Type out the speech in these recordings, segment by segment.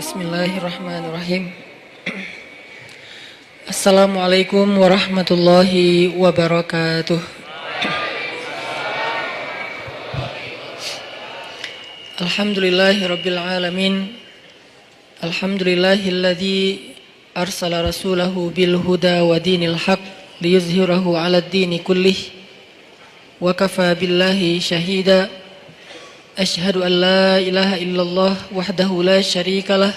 Bismillahirrahmanirrahim. Assalamualaikum warahmatullahi wabarakatuh. Alhamdulillahirabbil alamin. Alhamdulillahilladzi arsala rasulahu bil huda wa dinil haq liyuzhirahu 'alad dini kullih. Wa kafa billahi syahida. Asyhadu an la ilaha illallah wahdahu la syarikalah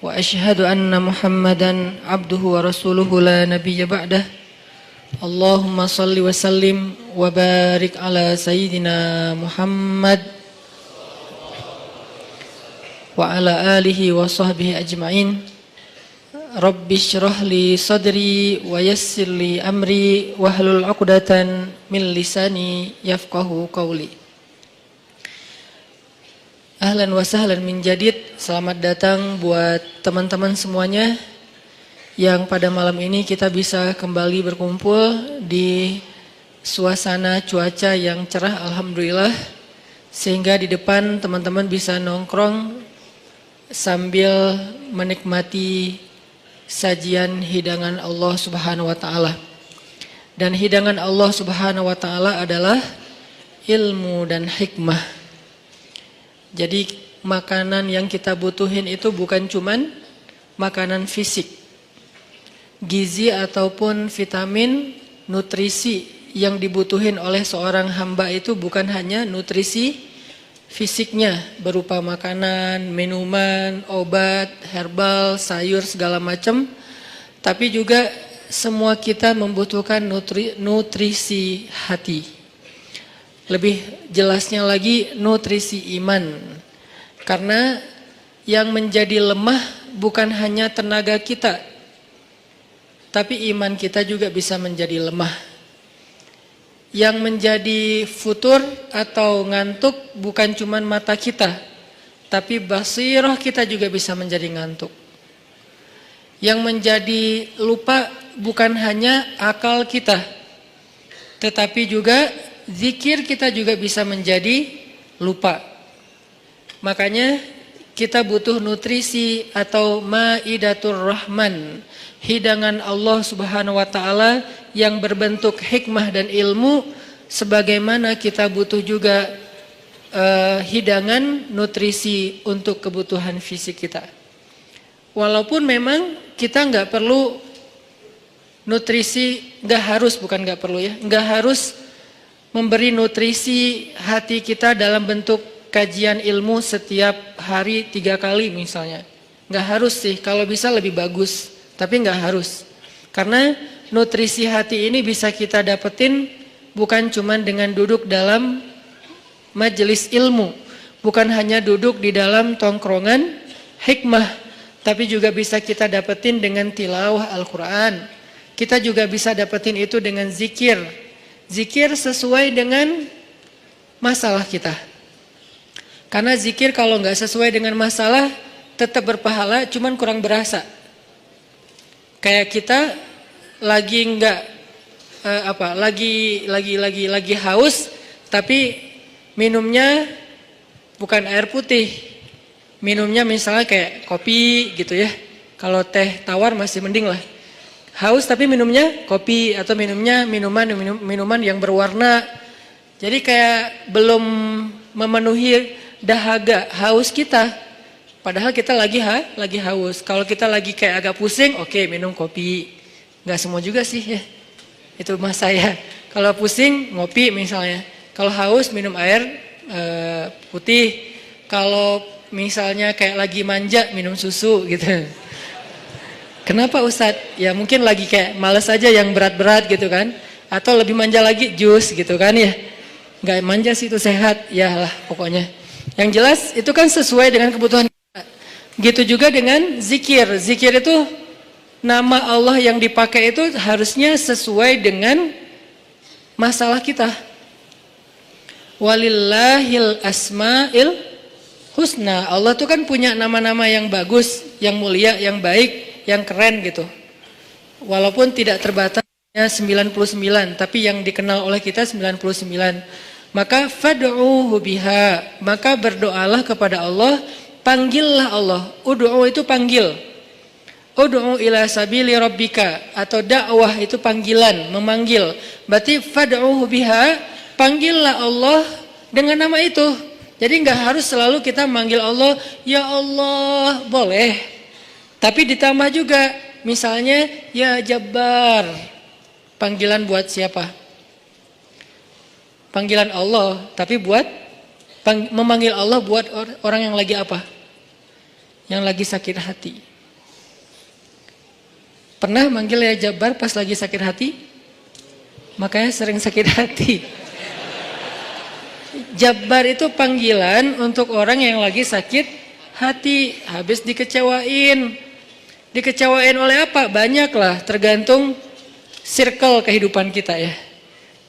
wa asyhadu anna Muhammadan abduhu wa rasuluhu la nabiyya ba'dah. Allahumma salli wa sallim wa barik ala sayyidina Muhammad wa ala alihi wa sahbihi ajma'in. Rabbi syrah li sadri wa yassir li amri wahlul 'uqdatan min lisani yafqahu qawli. Ahlan wa sahlan min jadid. Selamat datang buat teman-teman semuanya yang pada malam ini kita bisa kembali berkumpul di suasana cuaca yang cerah alhamdulillah, sehingga di depan teman-teman bisa nongkrong sambil menikmati sajian hidangan Allah Subhanahu wa taala. Dan hidangan Allah Subhanahu wa taala adalah ilmu dan hikmah. Jadi makanan yang kita butuhin itu bukan cuman makanan fisik. Gizi ataupun vitamin, nutrisi yang dibutuhin oleh seorang hamba itu bukan hanya nutrisi fisiknya berupa makanan, minuman, obat, herbal, sayur segala macam, tapi juga semua kita membutuhkan nutrisi hati. Lebih jelasnya lagi nutrisi iman. Karena yang menjadi lemah bukan hanya tenaga kita, tapi iman kita juga bisa menjadi lemah. Yang menjadi futur atau ngantuk bukan cuma mata kita, tapi basirah kita juga bisa menjadi ngantuk. Yang menjadi lupa bukan hanya akal kita, tetapi juga zikir kita juga bisa menjadi lupa. Makanya kita butuh nutrisi atau maidatur rahman, hidangan Allah Subhanahu wa taala yang berbentuk hikmah dan ilmu, sebagaimana kita butuh juga hidangan nutrisi untuk kebutuhan fisik kita. Walaupun memang kita nggak perlu nutrisi, nggak harus memberi nutrisi hati kita dalam bentuk kajian ilmu setiap hari 3 kali misalnya. Nggak harus sih, kalau bisa lebih bagus, tapi nggak harus. Karena nutrisi hati ini bisa kita dapetin bukan cuma dengan duduk dalam majelis ilmu, bukan hanya duduk di dalam tongkrongan hikmah, tapi juga bisa kita dapetin dengan tilawah Al-Quran. Kita juga bisa dapetin itu dengan zikir. Zikir sesuai dengan masalah kita. Karena zikir kalau nggak sesuai dengan masalah tetap berpahala, cuman kurang berasa. Kayak kita lagi nggak lagi haus, tapi minumnya bukan air putih, minumnya misalnya kayak kopi gitu ya. Kalau teh tawar masih mending lah. Haus tapi minumnya kopi atau minumnya minuman yang berwarna. Jadi kayak belum memenuhi dahaga haus kita. Padahal kita lagi haus. Kalau kita lagi kayak agak pusing, oke, minum kopi. Nggak semua juga sih ya. Itu mas saya. Kalau pusing ngopi misalnya. Kalau haus minum air putih. Kalau misalnya kayak lagi manja minum susu gitu. Kenapa Ustadz? Ya mungkin lagi kayak males aja yang berat-berat gitu kan. Atau lebih manja lagi jus gitu kan ya. Nggak manja sih itu sehat. Ya lah pokoknya. Yang jelas itu kan sesuai dengan kebutuhan kita. Gitu juga dengan zikir. Zikir itu nama Allah yang dipakai itu harusnya sesuai dengan masalah kita. Walillahil asma'il husna. Allah tuh kan punya nama-nama yang bagus, yang mulia, yang baik, yang keren gitu. Walaupun tidak terbatas 99, tapi yang dikenal oleh kita 99. Maka fad'uhu biha, maka berdoalah kepada Allah Panggillah Allah. Ud'u itu panggil. Ud'u ila sabili rabbika, atau dakwah itu panggilan, memanggil. Berarti fad'uhu biha, panggillah Allah dengan nama itu. Jadi enggak harus selalu kita manggil Allah, ya Allah, boleh. Tapi ditambah juga, misalnya ya Jabbar. Panggilan buat siapa? Panggilan Allah, tapi buat memanggil Allah buat orang yang lagi apa? Yang lagi sakit hati. Pernah manggil ya Jabbar pas lagi sakit hati? Makanya sering sakit hati. Jabbar itu panggilan untuk orang yang lagi sakit hati, habis dikecewain. Dikecewain oleh apa? Banyak lah, tergantung circle kehidupan kita ya.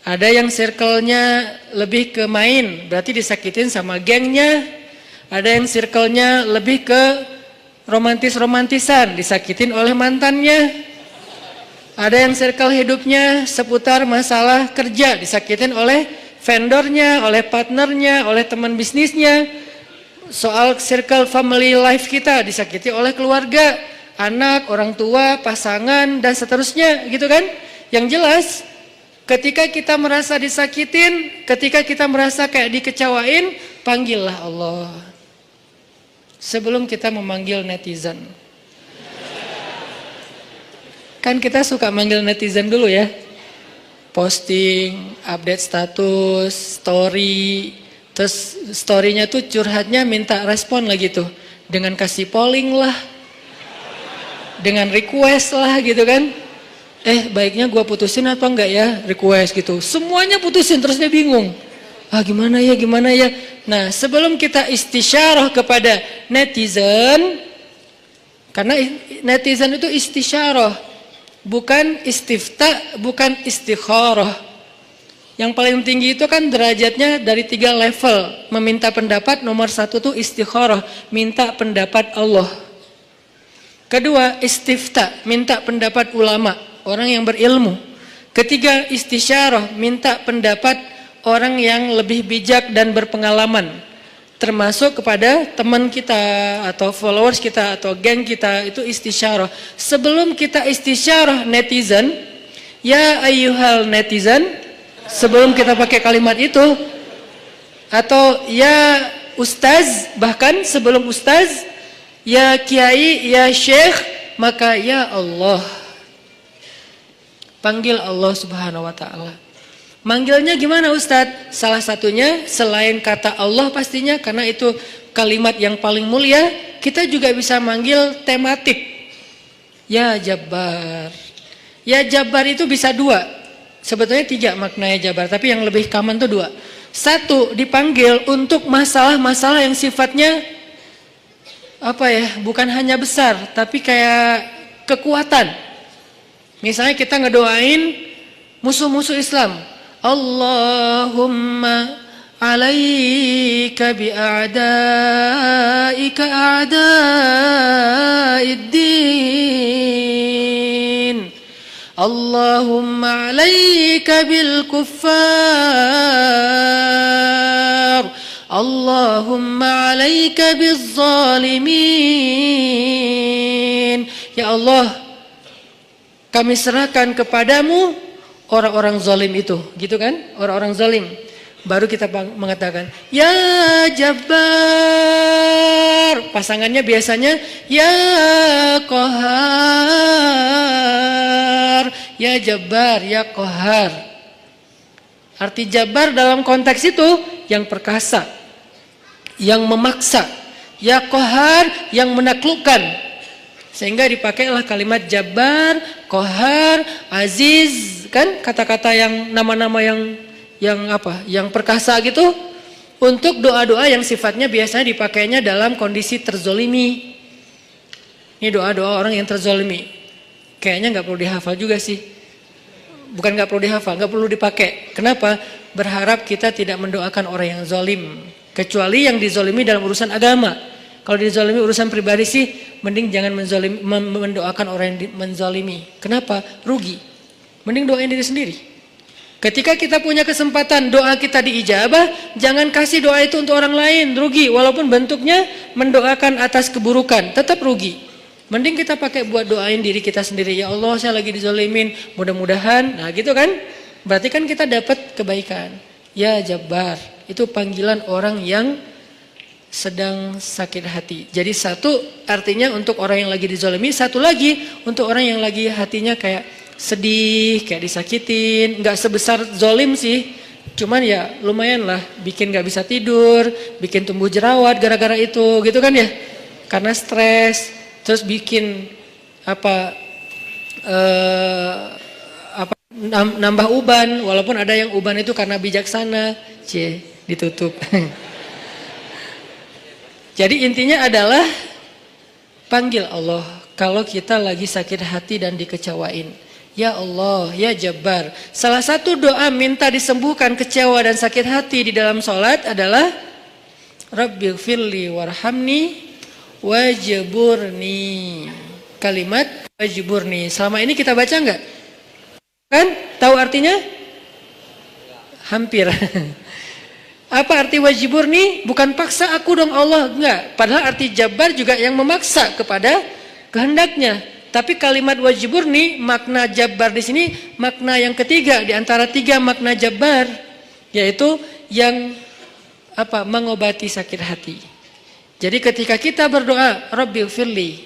Ada yang circle-nya lebih ke main, berarti disakitin sama gengnya. Ada yang circle-nya lebih ke romantis-romantisan, disakitin oleh mantannya. Ada yang circle hidupnya seputar masalah kerja, disakitin oleh vendornya, oleh partnernya, oleh teman bisnisnya. Soal circle family life kita, disakiti oleh keluarga, anak, orang tua, pasangan, dan seterusnya gitu kan. Yang jelas, ketika kita merasa disakitin, ketika kita merasa kayak dikecewain, panggillah Allah. Sebelum kita memanggil netizen. Kan kita suka manggil netizen dulu ya. Posting, update status, story. Terus story-nya tuh curhatnya minta respon lagi tuh. Dengan kasih polling lah. Dengan request lah gitu kan. Baiknya gua putusin atau enggak ya, request gitu. Semuanya putusin, terus dia bingung. Gimana ya. Nah, sebelum kita istisyarah kepada netizen, karena netizen itu istisyarah, bukan istifta, bukan istikharah. Yang paling tinggi itu kan derajatnya dari 3 level. Meminta pendapat, nomor 1 tuh istikharah, minta pendapat Allah. Kedua, istifta, minta pendapat ulama, orang yang berilmu. Ketiga, istisyarah, minta pendapat orang yang lebih bijak dan berpengalaman, termasuk kepada teman kita atau followers kita atau geng kita, itu istisyarah. Sebelum kita istisyarah netizen, ya ayyuhal netizen, sebelum kita pakai kalimat itu, atau ya ustaz, bahkan sebelum ustaz, ya kiai, ya syekh, maka ya Allah. Panggil Allah Subhanahu wa ta'ala. Manggilnya gimana Ustadz? Salah satunya selain kata Allah pastinya, karena itu kalimat yang paling mulia, kita juga bisa manggil tematik. Ya Jabbar. Ya Jabbar itu bisa 2. Sebetulnya 3 maknanya Jabbar, tapi yang lebih common itu 2. 1, dipanggil untuk masalah-masalah yang sifatnya bukan hanya besar, tapi kayak kekuatan. Misalnya kita ngedoain musuh-musuh Islam. Allahumma alaika bi'a'daika a'da'iddin. Allahumma alaika bil kuffar. Allahumma alaika biz zalimin. Ya Allah, kami serahkan kepadamu orang-orang zalim itu, gitu kan? Orang-orang zalim. Baru kita mengatakan, ya Jabbar. Pasangannya biasanya, ya Qahar. Ya Jabbar, ya Qahar. Arti Jabbar dalam konteks itu, yang perkasa, yang memaksa. Ya Qahar, yang menaklukkan. Sehingga dipakailah kalimat Jabbar, Qahar, Aziz, kan kata-kata yang nama-nama yang perkasa gitu, untuk doa-doa yang sifatnya biasanya dipakainya dalam kondisi terzolimi. Ini doa-doa orang yang terzolimi. Kayaknya nggak perlu dihafal juga sih. Bukan nggak perlu dihafal, nggak perlu dipakai. Kenapa? Berharap kita tidak mendoakan orang yang zolim, kecuali yang dizolimi dalam urusan agama. Kalau dizalimi urusan pribadi sih, mending jangan mendoakan orang yang menzalimi. Kenapa? Rugi. Mending doain diri sendiri. Ketika kita punya kesempatan doa kita diijabah, jangan kasih doa itu untuk orang lain, rugi. Walaupun bentuknya mendoakan atas keburukan, tetap rugi. Mending kita pakai buat doain diri kita sendiri. Ya Allah, saya lagi dizalimin, mudah-mudahan. Nah gitu kan, berarti kan kita dapat kebaikan. Ya Jabbar, itu panggilan orang yang sedang sakit hati. Jadi satu artinya untuk orang yang lagi dizalimi, satu lagi untuk orang yang lagi hatinya kayak sedih, kayak disakitin. Nggak sebesar zolim sih, cuman ya lumayan lah, bikin nggak bisa tidur, bikin tumbuh jerawat gara-gara itu, gitu kan ya? Karena stres, terus bikin nambah uban, walaupun ada yang uban itu karena bijaksana, ditutup. Jadi intinya adalah panggil Allah kalau kita lagi sakit hati dan dikecewain. Ya Allah, ya Jabbar. Salah satu doa minta disembuhkan kecewa dan sakit hati di dalam sholat adalah Rabbighfirli warhamni wajburni. Kalimat wajburni. Selama ini kita baca enggak? Kan? Tahu artinya? Hampir. Apa arti wajburni? Bukan paksa aku dong Allah, enggak. Padahal arti Jabbar juga yang memaksa kepada kehendaknya. Tapi kalimat wajburni, makna Jabbar di sini makna yang ketiga di antara tiga makna Jabbar, yaitu yang mengobati sakit hati. Jadi ketika kita berdoa, Rabbighfirli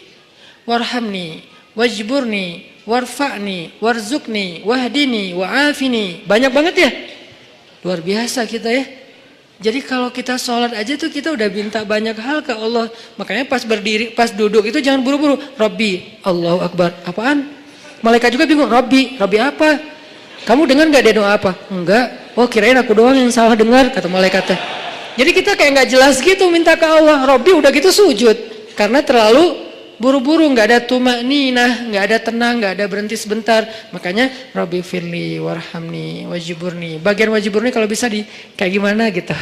warhamni wajburni warfa'ni warzuqni wahdini wa'afini. Banyak banget ya. Luar biasa kita ya. Jadi kalau kita sholat aja tuh kita udah minta banyak hal ke Allah. Makanya pas berdiri, pas duduk itu jangan buru-buru. Rabbi, Allahu Akbar. Apaan? Malaikat juga bingung. Rabbi apa? Kamu dengar gak dia doa apa? Enggak. Oh kirain aku doang yang salah dengar, kata malaikatnya. Jadi kita kayak gak jelas gitu minta ke Allah. Rabbi udah gitu sujud. Karena terlalu buru-buru, nggak ada tumakninah, nggak ada tenang, nggak ada berhenti sebentar. Makanya Rabbighfirli warhamni wajburni. Bagian wajburni kalau bisa di kayak gimana gitu,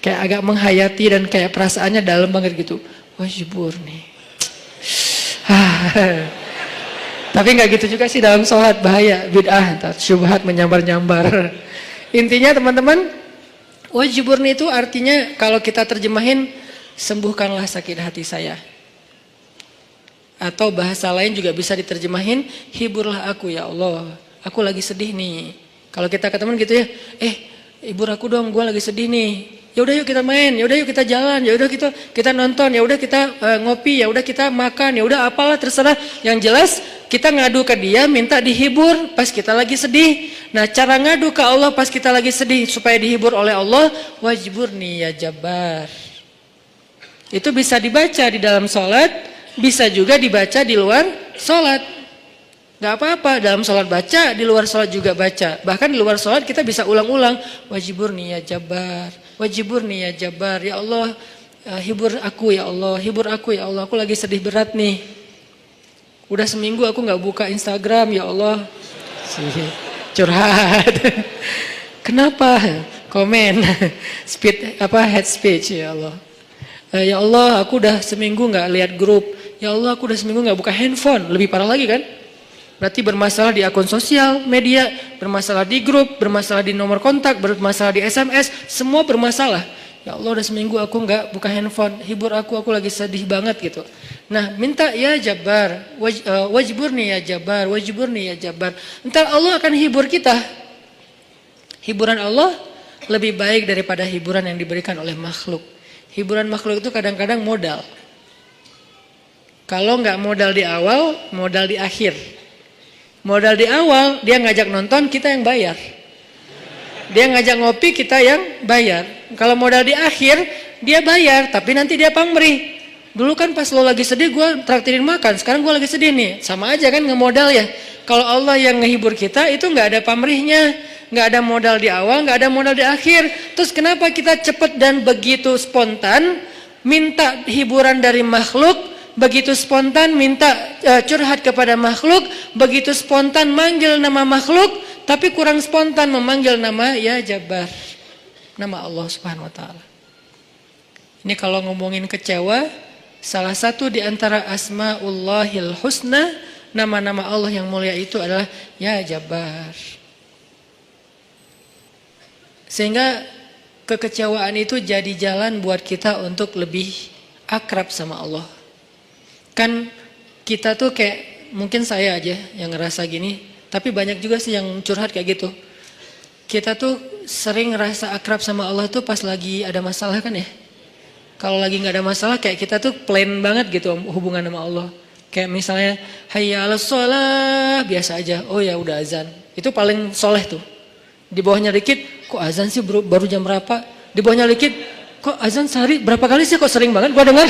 kayak agak menghayati dan kayak perasaannya dalam banget gitu. Wajburni. Tapi nggak gitu juga sih dalam sholat, bahaya, bid'ah, syubhat menyambar-nyambar. Intinya teman-teman, wajburni itu artinya kalau kita terjemahin, sembuhkanlah sakit hati saya. Atau bahasa lain juga bisa diterjemahin, hiburlah aku ya Allah, aku lagi sedih nih. Kalau kita ke teman gitu ya, hibur aku dong, gue lagi sedih nih. Ya udah yuk kita main, ya udah yuk kita jalan, ya udah kita nonton, ya udah kita ngopi, ya udah kita makan, ya udah apalah terserah. Yang jelas kita ngadu ke dia, minta dihibur pas kita lagi sedih. Nah cara ngadu ke Allah pas kita lagi sedih supaya dihibur oleh Allah, wajburni ya Jabbar. Itu bisa dibaca di dalam sholat. Bisa juga dibaca di luar sholat. Gak apa-apa, dalam sholat baca, di luar sholat juga baca. Bahkan di luar sholat kita bisa ulang-ulang. Wajburni ya Jabbar, wajburni ya Jabbar. Ya Allah, hibur aku ya Allah, hibur aku ya Allah. Aku lagi sedih berat nih. Udah seminggu aku gak buka Instagram ya Allah. Curhat. Kenapa? Komen. Head speech ya Allah. Ya Allah, aku udah seminggu gak lihat grup. Ya Allah, aku udah seminggu gak buka handphone. Lebih parah lagi kan? Berarti bermasalah di akun sosial media, bermasalah di grup, bermasalah di nomor kontak, bermasalah di SMS, semua bermasalah. Ya Allah, udah seminggu aku gak buka handphone. Hibur aku lagi sedih banget gitu. Nah, minta ya Jabbar, wajburni ya Jabbar, wajburni ya Jabbar. Entar Allah akan hibur kita. Hiburan Allah lebih baik daripada hiburan yang diberikan oleh makhluk. Hiburan makhluk itu kadang-kadang modal. Kalau nggak modal di awal, modal di akhir. Modal di awal, dia ngajak nonton, kita yang bayar. Dia ngajak ngopi, kita yang bayar. Kalau modal di akhir, dia bayar, tapi nanti dia pamrih. Dulu kan pas lo lagi sedih, gue traktirin makan. Sekarang gue lagi sedih nih. Sama aja kan ngemodal ya. Kalau Allah yang ngehibur kita, itu nggak ada pamrihnya. Nggak ada modal di awal, nggak ada modal di akhir. Terus kenapa kita cepat dan begitu spontan minta hiburan dari makhluk, begitu spontan minta curhat kepada makhluk, begitu spontan manggil nama makhluk, tapi kurang spontan memanggil nama ya Jabbar, nama Allah Subhanahu Wa Taala. Ini kalau ngomongin kecewa, salah satu di antara Asmaullahil Husna, nama-nama Allah yang mulia itu adalah ya Jabbar. Sehingga kekecewaan itu jadi jalan buat kita untuk lebih akrab sama Allah. Kan kita tuh kayak, mungkin saya aja yang ngerasa gini, tapi banyak juga sih yang curhat kayak gitu. Kita tuh sering ngerasa akrab sama Allah tuh pas lagi ada masalah kan ya. Kalau lagi gak ada masalah kayak kita tuh plain banget gitu hubungan sama Allah. Kayak misalnya hayya 'alas shalah, biasa aja. Oh ya udah azan. Itu paling soleh tuh. Di bawahnya dikit, kok azan sih baru jam berapa? Di bawahnya dikit, kok azan sehari berapa kali sih, kok sering banget gua dengar.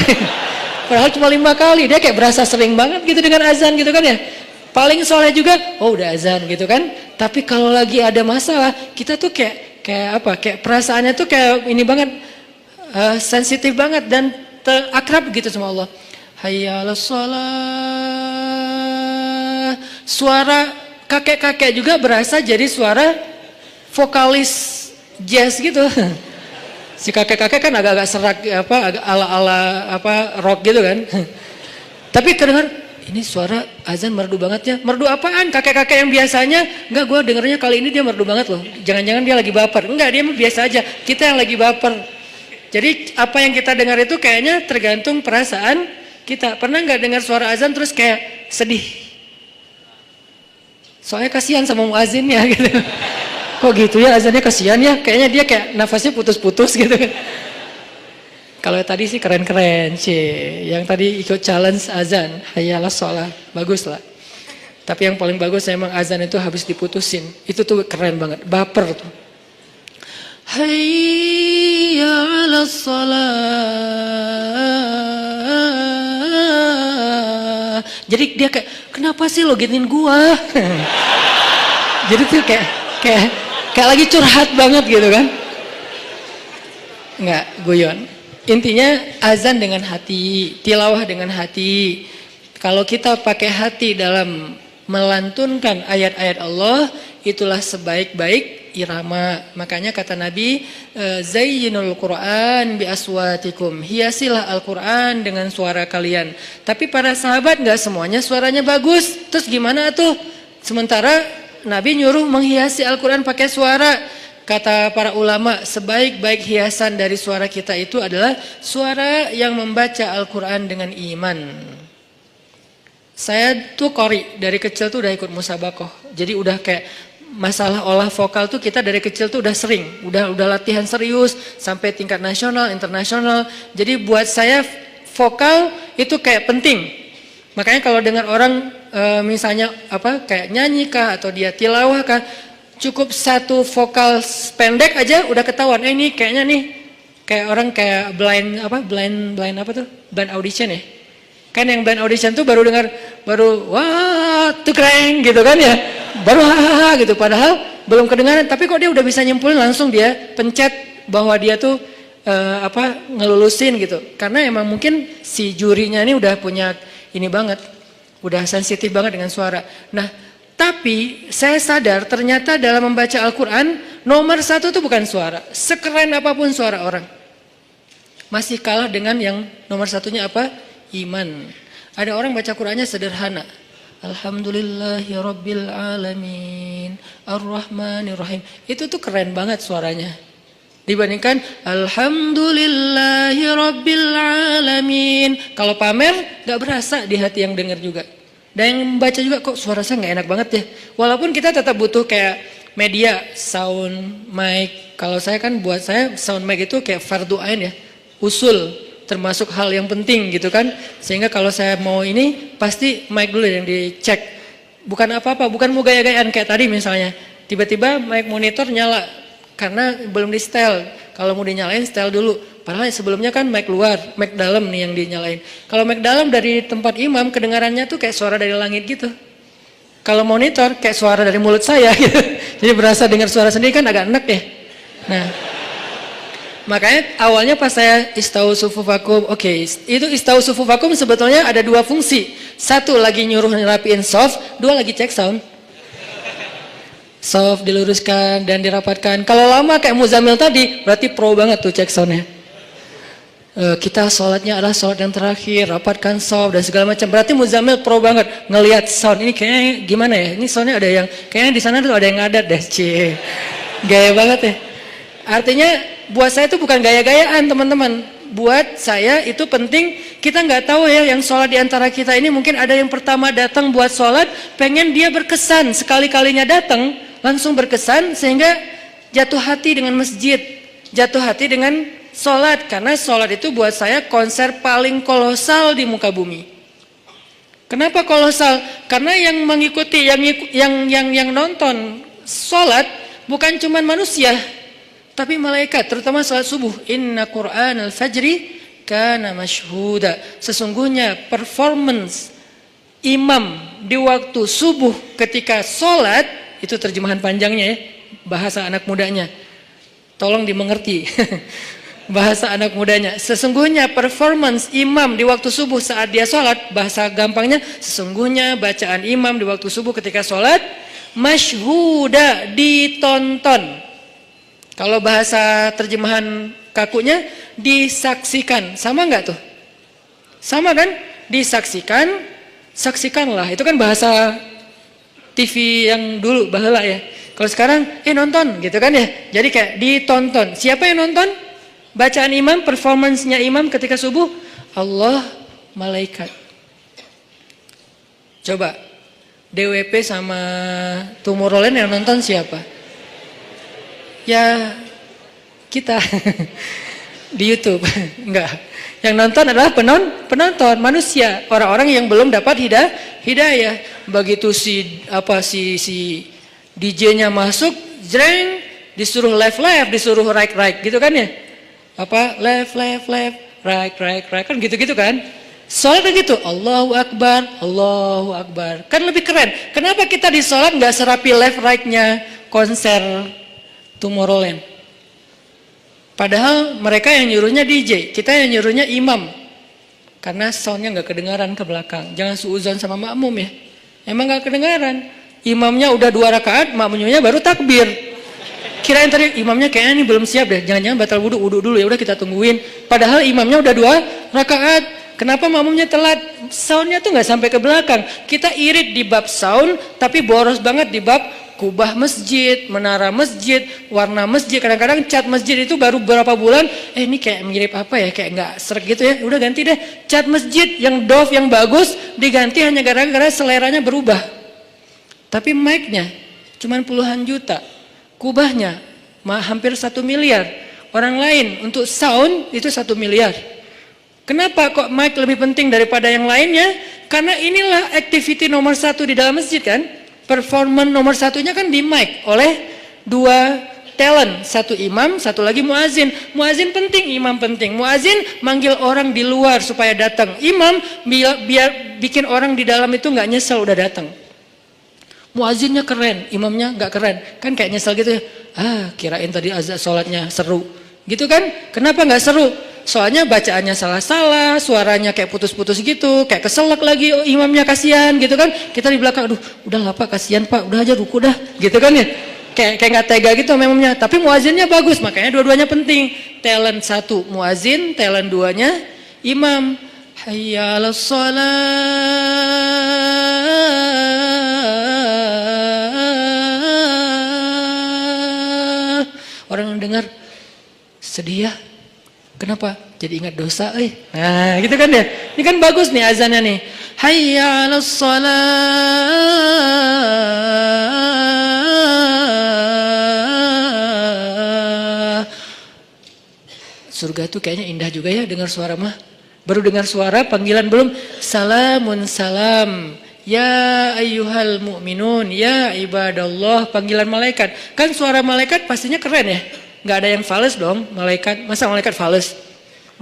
Padahal cuma 5 kali, dia kayak berasa sering banget gitu dengan azan gitu kan ya. Paling soleh juga, oh udah azan gitu kan. Tapi kalau lagi ada masalah, kita tuh kayak apa? Kayak perasaannya tuh kayak ini banget, sensitif banget dan akrab gitu sama Allah. Hayya 'alas shalah. Suara kakek-kakek juga berasa jadi suara vokalis jazz gitu. Si kakek-kakek kan agak-agak serak apa, agak ala-ala apa rock gitu kan. Tapi kedengar ini suara azan merdu banget ya. Merdu apaan? Kakek-kakek yang biasanya enggak, gue dengernya kali ini dia merdu banget loh. Jangan-jangan dia lagi baper. Enggak, dia biasa aja. Kita yang lagi baper. Jadi apa yang kita dengar itu kayaknya tergantung perasaan kita. Pernah nggak dengar suara azan terus kayak sedih? Soalnya kasihan sama muazinnya gitu. Kok gitu ya azannya, kasihan ya, kayaknya dia kayak nafasnya putus-putus gitu kan. Kalau tadi sih keren-keren sih, yang tadi ikut challenge azan, hayya 'alas shalah, bagus lah. Tapi yang paling bagus emang azan itu habis diputusin, itu tuh keren banget, baper tuh. Hayya 'alas shalah. Jadi dia kayak, kenapa sih lo giniin gua? Jadi tuh kayak lagi curhat banget gitu kan. Enggak, guyon. Intinya azan dengan hati, tilawah dengan hati. Kalau kita pakai hati dalam melantunkan ayat-ayat Allah, itulah sebaik-baik irama. Makanya kata Nabi, zayyinul Qur'an bi aswatikum. Hiasilah Al-Qur'an dengan suara kalian. Tapi para sahabat enggak semuanya suaranya bagus. Terus gimana tuh? Sementara Nabi nyuruh menghiasi Al-Quran pakai suara. Kata para ulama, sebaik-baik hiasan dari suara kita itu adalah suara yang membaca Al-Quran dengan iman. Saya tuh qori, dari kecil tuh udah ikut musabakoh. Jadi udah kayak masalah olah vokal tuh kita dari kecil tuh udah sering. Udah latihan serius sampai tingkat nasional, internasional. Jadi buat saya vokal itu kayak penting. Makanya kalau dengar orang misalnya apa kayak nyanyi kah atau dia tilawah kah, cukup satu vokal pendek aja udah ketahuan. Ini kayaknya nih kayak orang kayak blind apa tuh, blind audition ya. Kan yang blind audition tuh baru dengar wah tuh keren gitu kan ya, baru wah gitu, padahal belum kedengaran. Tapi kok dia udah bisa nyimpulin, langsung dia pencet bahwa dia tuh ngelulusin gitu. Karena emang mungkin si jurinya ini udah punya ini banget, udah sensitif banget dengan suara. Nah, tapi saya sadar ternyata dalam membaca Al-Quran, nomor 1 itu bukan suara. Sekeren apapun suara orang, masih kalah dengan yang nomor 1-nya apa? Iman. Ada orang baca Qurannya sederhana. Alhamdulillahirabbil alamin, Ar-Rahmanir-Rahim. Itu tuh keren banget suaranya. Dibandingkan Alhamdulillahirabbil alamin. Kalau pamer gak berasa di hati yang dengar juga. Dan yang membaca juga, kok suara saya gak enak banget ya. Walaupun kita tetap butuh kayak media, sound, mic. Kalau saya kan buat saya sound mic itu kayak fardu ain ya. Usul, termasuk hal yang penting gitu kan. Sehingga kalau saya mau ini pasti mic dulu yang dicek. Bukan apa-apa, bukan mau gaya-gayaan kayak tadi misalnya. Tiba-tiba mic monitor nyala. Karena belum di setel. Kalau mau dinyalain setel dulu. Padahal sebelumnya kan mic luar, mic dalam nih yang dinyalain. Kalau mic dalam dari tempat imam kedengarannya tuh kayak suara dari langit gitu. Kalau monitor kayak suara dari mulut saya gitu. Jadi berasa dengar suara sendiri kan agak enak ya. Nah, makanya awalnya pas saya istau sufufakum, oke, itu istau sufufakum sebetulnya ada 2 fungsi. 1 lagi nyuruh ngerapiin soft, 2 lagi cek sound. Soft diluruskan dan dirapatkan. Kalau lama kayak Muzammil tadi, berarti pro banget tuh cek soundnya. Kita sholatnya adalah sholat yang terakhir, rapatkan soft dan segala macam. Berarti Muzammil pro banget ngelihat sound ini kayaknya gimana ya? Ini soundnya ada yang kayaknya di sana tuh ada yang ngadat deh, cie. Gaya banget ya. Artinya buat saya itu bukan gaya-gayaan teman-teman. Buat saya itu penting, kita nggak tahu ya yang sholat di antara kita ini mungkin ada yang pertama datang buat sholat, pengen dia berkesan, sekali-kalinya datang, langsung berkesan sehingga jatuh hati dengan masjid, jatuh hati dengan sholat. Karena sholat itu buat saya konser paling kolosal di muka bumi. Kenapa kolosal? Karena yang mengikuti, yang nonton sholat bukan cuma manusia, tapi malaikat, terutama sholat subuh. Inna Qur'an al-fajri kana mashhuda. Sesungguhnya performance imam di waktu subuh ketika sholat, itu terjemahan panjangnya ya, bahasa anak mudanya. Tolong dimengerti. Bahasa anak mudanya. Sesungguhnya performance imam di waktu subuh saat dia sholat, bahasa gampangnya, sesungguhnya bacaan imam di waktu subuh ketika sholat, mashhuda, ditonton. Kalau bahasa terjemahan kakunya, disaksikan. Sama enggak tuh? Sama kan? Disaksikan, saksikanlah. Itu kan bahasa TV yang dulu, baheula ya. Kalau sekarang, nonton gitu kan ya. Jadi kayak ditonton. Siapa yang nonton? Bacaan imam, performancenya imam ketika subuh, Allah, malaikat. Coba, DWP sama Tomorrowland yang nonton siapa? Ya, kita. Di YouTube. Enggak. Yang nonton adalah penonton, manusia. Orang-orang yang belum dapat hidayah. Begitu si DJ-nya masuk, jreng, disuruh left, disuruh right, gitu kan ya? Left, right, kan gitu-gitu kan? Sholat gitu, Allahu Akbar, kan lebih keren. Kenapa kita di sholat nggak serapi left right-nya konser Tomorrowland? Padahal mereka yang nyuruhnya DJ, kita yang nyuruhnya imam. Karena soundnya nggak kedengaran ke belakang. Jangan suudzon sama makmum ya. Emang nggak kedengaran. Imamnya udah 2 rakaat, makmumnya baru takbir. Kirain tadi imamnya kayaknya ini belum siap deh, jangan-jangan batal wudu dulu, ya udah kita tungguin. Padahal imamnya udah 2 rakaat. Kenapa makmumnya telat? Soundnya tuh nggak sampai ke belakang. Kita irit di bab sound, tapi boros banget di bab kubah masjid, menara masjid, warna masjid. Kadang-kadang cat masjid itu baru beberapa bulan, ini kayak mirip apa ya, kayak nggak sreg gitu ya. Udah ganti deh, cat masjid yang doff yang bagus diganti hanya gara-gara seleranya berubah. Tapi mic-nya cuman puluhan juta. Kubahnya hampir 1 miliar. Orang lain untuk sound itu 1 miliar. Kenapa kok mic lebih penting daripada yang lainnya? Karena inilah activity nomor 1 di dalam masjid kan. Performance nomor 1-nya kan di mic oleh 2 talent. 1 imam, 1 lagi muazin. Muazin penting, imam penting. Muazin manggil orang di luar supaya datang. Imam biar bikin orang di dalam itu nggak nyesel udah datang. Muazinnya keren, imamnya nggak keren, kan kayak nyesel gitu ya. Kirain tadi azan sholatnya seru, gitu kan? Kenapa nggak seru? Soalnya bacaannya salah-salah, suaranya kayak putus-putus gitu, kayak keselak lagi. Imamnya kasihan, gitu kan? Kita di belakang, aduh, udah lah Pak, kasihan Pak, udah aja ruku dah, gitu kan ya? Kayak nggak tega gitu imamnya. Tapi muazinnya bagus, makanya dua-duanya penting. Talent 1 muazin, talent 2-nya imam. Hayya 'alas shalah. Orang yang dengar sedih ya. Kenapa? Jadi ingat dosa, Nah, gitu kan ya. Ini kan bagus nih azannya nih. Hayya 'alas shalah. Surga tuh kayaknya indah juga ya dengar suara mah. Baru dengar suara, panggilan belum. Salamun salam. Ya ayyuhal mu'minun. Ya ibadallah. Panggilan malaikat. Kan suara malaikat pastinya keren ya. Gak ada yang fales dong malaikat. Masa malaikat fales?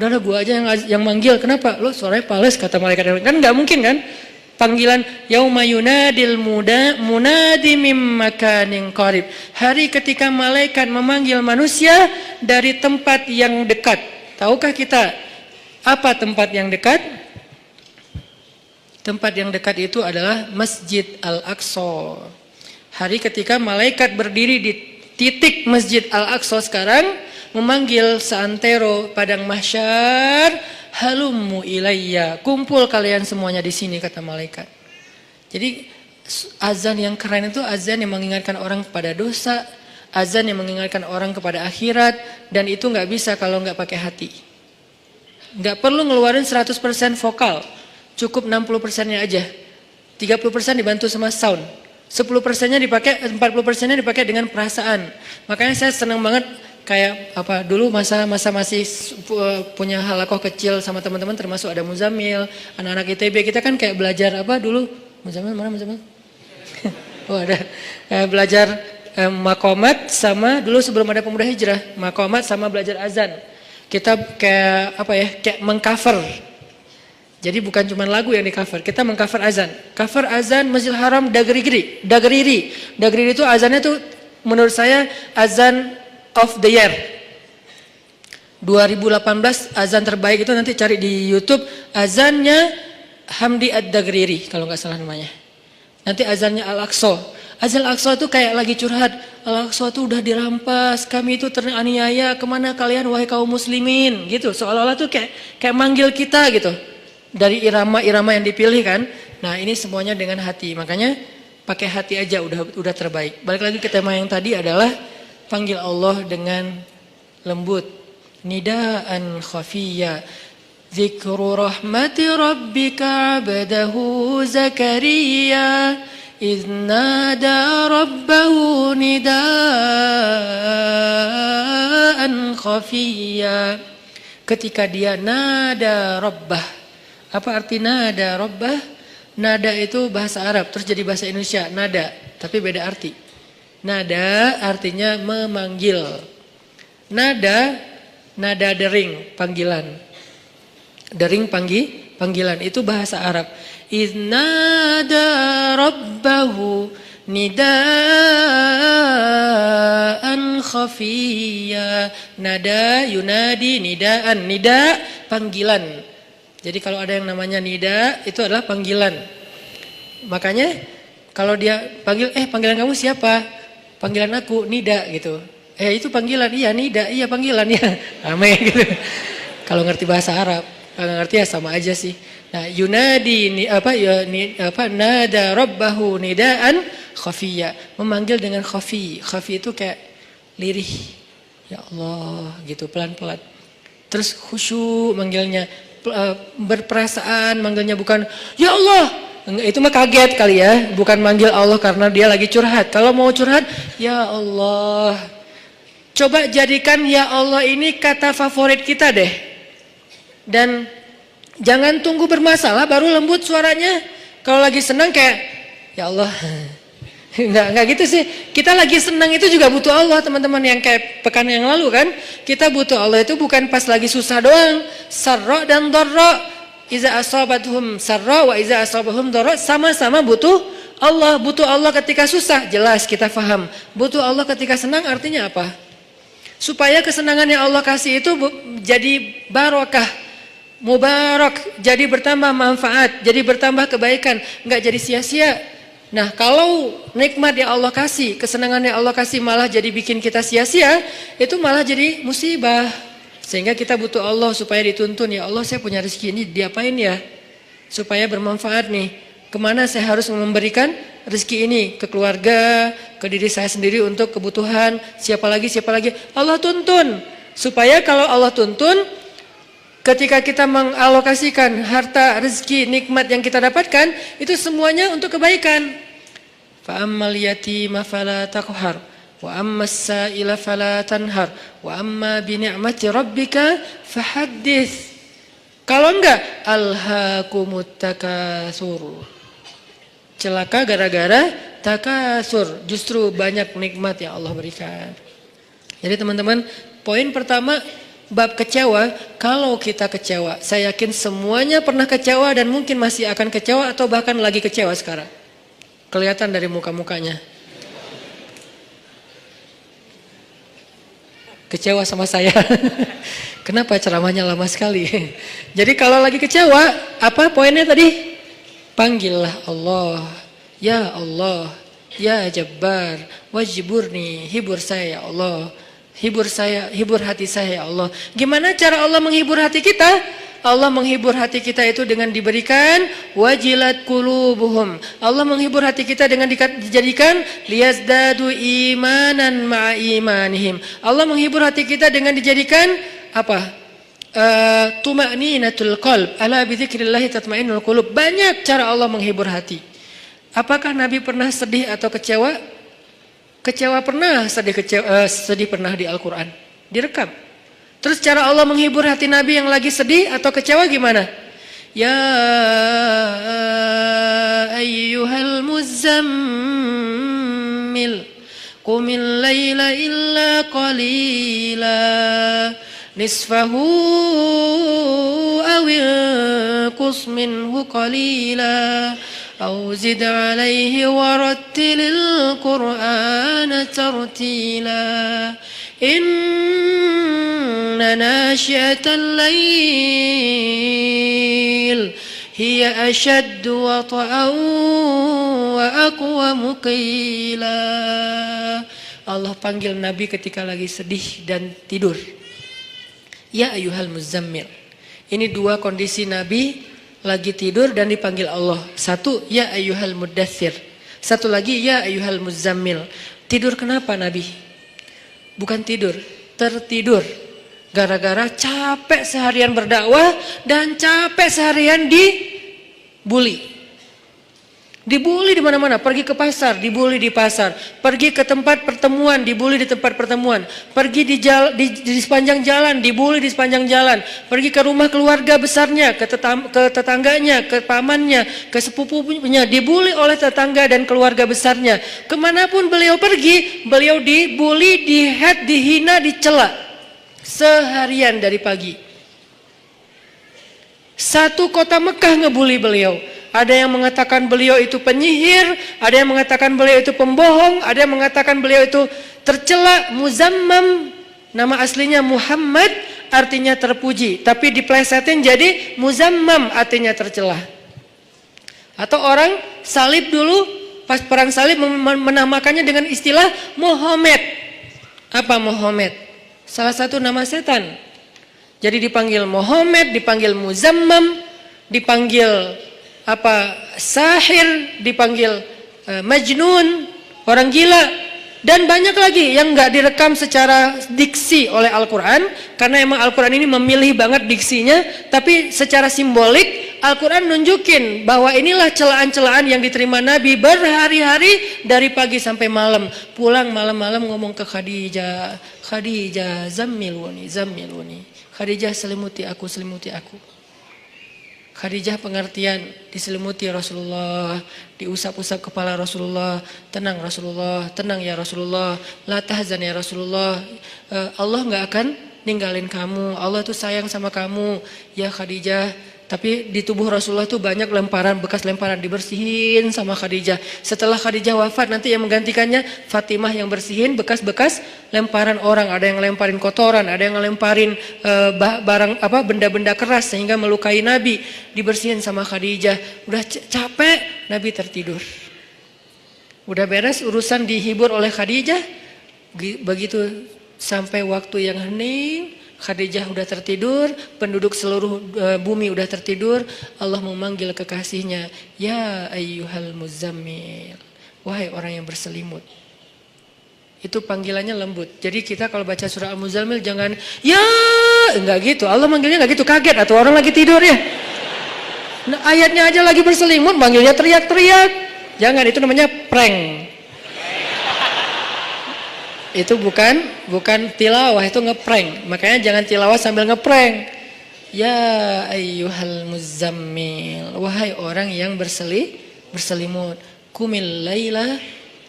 Udah gua aja yang manggil. Kenapa? Lo suaranya fales kata malaikat. Kan gak mungkin kan. Panggilan yauma yunadil munadi mim makanin qarib. Hari ketika malaikat memanggil manusia dari tempat yang dekat. Tahukah kita apa tempat yang dekat? Tempat yang dekat itu adalah Masjid Al-Aqsa. Hari ketika malaikat berdiri di titik Masjid Al-Aqsa sekarang, memanggil seantero padang mahsyar, halummu ilayya, kumpul kalian semuanya di sini, kata malaikat. Jadi azan yang keren itu azan yang mengingatkan orang pada dosa, azan yang mengingatkan orang kepada akhirat, dan itu nggak bisa kalau nggak pakai hati. Nggak perlu ngeluarin 100% vokal, cukup 60%-nya aja. 30% dibantu sama sound, 10%-nya dipakai, 40%-nya dipakai dengan perasaan. Makanya saya senang banget kayak apa dulu masa masih punya halakoh kecil sama teman-teman, termasuk ada Muzamil, anak-anak ITB, kita kan kayak belajar apa dulu, Muzamil mana Muzamil? Oh ada, belajar makomat sama dulu sebelum ada Pemuda Hijrah, makomat sama belajar azan. Kita kayak apa ya, kayak mengcover. Jadi bukan cuma lagu yang di cover, kita mengcover azan. Cover azan Masjidil Haram Dagriri. Dagriri itu azannya tuh menurut saya azan of the year. 2018 azan terbaik itu nanti cari di YouTube, azannya Hamdi Ad-Dagriri kalau nggak salah namanya. Nanti azannya Al-Aqsa. Azan Al-Aqsa itu kayak lagi curhat. Al-Aqsa itu udah dirampas, kami itu teraniaya, kemana kalian wahai kaum muslimin gitu. Seolah-olah tuh kayak manggil kita gitu. Dari irama-irama yang dipilih kan. Nah ini semuanya dengan hati. Makanya pakai hati aja udah terbaik. Balik lagi ke tema yang tadi adalah panggil Allah dengan lembut. Nidaan khafiyya. Zikru rahmati rabbika abdahu Zakaria. إذ نادى ربه نداء خفيا. Ketika dia nada rabbah. Apa arti nada rabbah? Nada itu bahasa Arab, terus jadi bahasa Indonesia nada, tapi beda arti. Nada artinya memanggil. Nada dering, panggilan. Dering panggilan itu bahasa Arab. Iznada rabbahu nidaan khafiyya. Nada yunadi nidaan. Nida panggilan. Jadi kalau ada yang namanya nida itu adalah panggilan. Makanya kalau dia panggil, panggilan kamu siapa? Panggilan aku nida gitu. Itu panggilan, iya nida, iya panggilan ya. Rame gitu. Kalau ngerti bahasa Arab, kalau ngerti ya sama aja sih. Nah, yunadi nada rabbahu nidaan khafiyya, memanggil dengan khafi. Khafi itu kayak lirih. Ya Allah, gitu pelan-pelan. Terus khusyuk manggilnya, berperasaan manggilnya, bukan ya Allah. Itu mah kaget kali ya, bukan manggil Allah karena dia lagi curhat. Kalau mau curhat, ya Allah. Coba jadikan ya Allah ini kata favorit kita deh. Dan jangan tunggu bermasalah baru lembut suaranya. Kalau lagi senang kayak ya Allah. Enggak gitu sih. Kita lagi senang itu juga butuh Allah, teman-teman, yang kayak pekan yang lalu kan. Kita butuh Allah itu bukan pas lagi susah doang. Sarra dan dharra. Iza asabathum sarra wa iza asabahum dharra, sama-sama butuh Allah. Butuh Allah ketika susah, jelas kita paham. Butuh Allah ketika senang artinya apa? Supaya kesenangan yang Allah kasih itu jadi barokah. Mubarak, jadi bertambah manfaat, jadi bertambah kebaikan, nggak jadi sia-sia. Nah kalau nikmat yang Allah kasih, kesenangan yang Allah kasih malah jadi bikin kita sia-sia, itu malah jadi musibah. Sehingga kita butuh Allah supaya dituntun, ya Allah saya punya rezeki ini diapain ya? Supaya bermanfaat nih, kemana saya harus memberikan rezeki ini? Ke keluarga, ke diri saya sendiri untuk kebutuhan, siapa lagi? Allah tuntun, supaya kalau Allah tuntun, ketika kita mengalokasikan harta, rezeki, nikmat yang kita dapatkan, itu semuanya untuk kebaikan. Fa ammal yatima fala taqhar, wa ammas sa'ila fala tanhar, wa amma bi ni'mati rabbika fahaddits. Kalau enggak, alhaakumut takatsur. Celaka gara-gara takasur, justru banyak nikmat yang Allah berikan. Jadi teman-teman, poin pertama, bab kecewa, kalau kita kecewa, saya yakin semuanya pernah kecewa dan mungkin masih akan kecewa atau bahkan lagi kecewa sekarang. Kelihatan dari muka-mukanya. Kecewa sama saya. Kenapa ceramahnya lama sekali? Jadi kalau lagi kecewa, apa poinnya tadi? Panggillah Allah. Ya Allah, ya Jabbar, wajiburni, hibur saya ya Allah. Hibur saya, hibur hati saya ya Allah. Gimana cara Allah menghibur hati kita? Allah menghibur hati kita itu dengan diberikan wajilat qulubuhum. Allah menghibur hati kita dengan dijadikan liyazdadu imanan ma'a imanihim. Allah menghibur hati kita dengan dijadikan apa? Tuma'ninatul qalb. Ala bi dzikrillah tatma'innul qulub. Banyak cara Allah menghibur hati. Apakah Nabi pernah sedih atau kecewa? Kecewa pernah, sedih pernah di Al-Qur'an. Direkam. Terus cara Allah menghibur hati Nabi yang lagi sedih atau kecewa gimana? Ya ayyuhal muzammil qumil laila illa qalila nisfahu awil qus minhu qalila aw zid alayhi warattilil qur'ana tartila inna nasyiatal lail hiya ashaddu wata'an wa aqwamu qila. Allah panggil Nabi ketika lagi sedih dan tidur. Ya ayyuhal muzammil. Ini dua kondisi Nabi lagi tidur dan dipanggil Allah. Satu, ya ayyuhal muddathir. Satu lagi, ya ayyuhal muzammil. Tidur kenapa Nabi? Bukan tidur, tertidur. Gara-gara capek seharian berdakwah dan capek seharian dibully. Dibully di mana-mana, pergi ke pasar, dibully di pasar, pergi ke tempat pertemuan, dibully di tempat pertemuan, pergi di sepanjang jalan, dibully di sepanjang jalan, pergi ke rumah keluarga besarnya, ke tetangganya, ke pamannya, ke sepupunya, dibully oleh tetangga dan keluarga besarnya. Kemanapun beliau pergi, beliau dibully, dihead, dihina, dicela seharian dari pagi. Satu kota Mekah ngebully beliau. Ada yang mengatakan beliau itu penyihir, ada yang mengatakan beliau itu pembohong, ada yang mengatakan beliau itu tercela. Muzammam, nama aslinya Muhammad, artinya terpuji, tapi diplesetin jadi Muzammam, artinya tercela. Atau orang salib dulu, pas perang salib menamakannya dengan istilah Muhammad. Apa Muhammad? Salah satu nama setan. Jadi dipanggil Muhammad, dipanggil Muzammam, dipanggil sahir, dipanggil majnun, orang gila, dan banyak lagi yang nggak direkam secara diksi oleh Al-Quran, karena emang Al-Quran ini memilih banget diksinya, tapi secara simbolik Al-Quran nunjukin bahwa inilah celaan-celaan yang diterima Nabi berhari-hari dari pagi sampai malam. Pulang malam-malam ngomong ke Khadijah, Khadijah zammiluni, zammiluni, Khadijah selimuti aku, selimuti aku. Khadijah pengertian, diselimuti Rasulullah, diusap-usap kepala Rasulullah, tenang Rasulullah, tenang ya Rasulullah, la tahzan ya Rasulullah, Allah nggak akan ninggalin kamu, Allah tuh sayang sama kamu ya Khadijah. Tapi di tubuh Rasulullah tuh banyak lemparan, bekas lemparan, dibersihin sama Khadijah. Setelah Khadijah wafat, nanti yang menggantikannya Fatimah yang bersihin bekas-bekas lemparan orang. Ada yang lemparin kotoran, ada yang lemparin barang benda-benda keras sehingga melukai Nabi. Dibersihin sama Khadijah. Udah capek, Nabi tertidur. Udah beres urusan dihibur oleh Khadijah. Begitu sampai waktu yang hening, Khadijah udah tertidur, penduduk seluruh bumi udah tertidur. Allah memanggil kekasihnya, ya ayyuhal muzammil, wahai orang yang berselimut. Itu panggilannya lembut. Jadi kita kalau baca surah Al-Muzammil jangan ya, enggak gitu. Allah manggilnya enggak gitu, kaget atau orang lagi tidur ya. Nah, ayatnya aja lagi berselimut, manggilnya teriak-teriak. Jangan, itu namanya prank. Itu bukan tilawah, itu ngeprank. Makanya jangan tilawah sambil ngeprank. Ya ayyuhal muzammil, wahai orang yang berselimut, kumil laila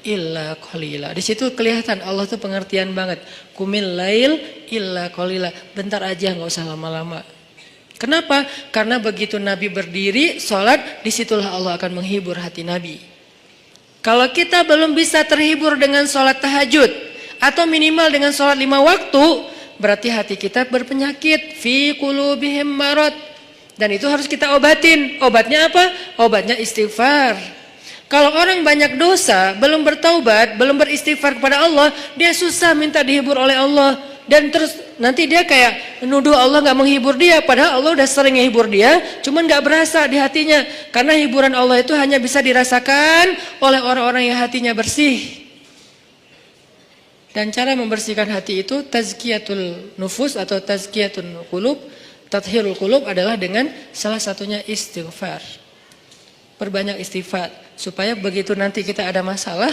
illa qalila. Di situ kelihatan Allah tuh pengertian banget. Kumil lail illa qalila. Bentar aja, nggak usah lama-lama. Kenapa? Karena begitu Nabi berdiri sholat, disitulah Allah akan menghibur hati Nabi. Kalau kita belum bisa terhibur dengan sholat tahajud atau minimal dengan sholat 5 waktu, berarti hati kita berpenyakit, fi qulubihim marad, dan itu harus kita obatin. Obatnya apa? Obatnya istighfar. Kalau orang banyak dosa, belum bertaubat, belum beristighfar kepada Allah, dia susah minta dihibur oleh Allah. Dan terus nanti dia kayak nuduh Allah nggak menghibur dia, padahal Allah udah sering menghibur dia, cuman nggak berasa di hatinya. Karena hiburan Allah itu hanya bisa dirasakan oleh orang-orang yang hatinya bersih. Dan cara membersihkan hati itu tazkiyatul nufus atau tazkiyatul qulub, tathhirul qulub adalah dengan salah satunya istighfar. Perbanyak istighfar supaya begitu nanti kita ada masalah,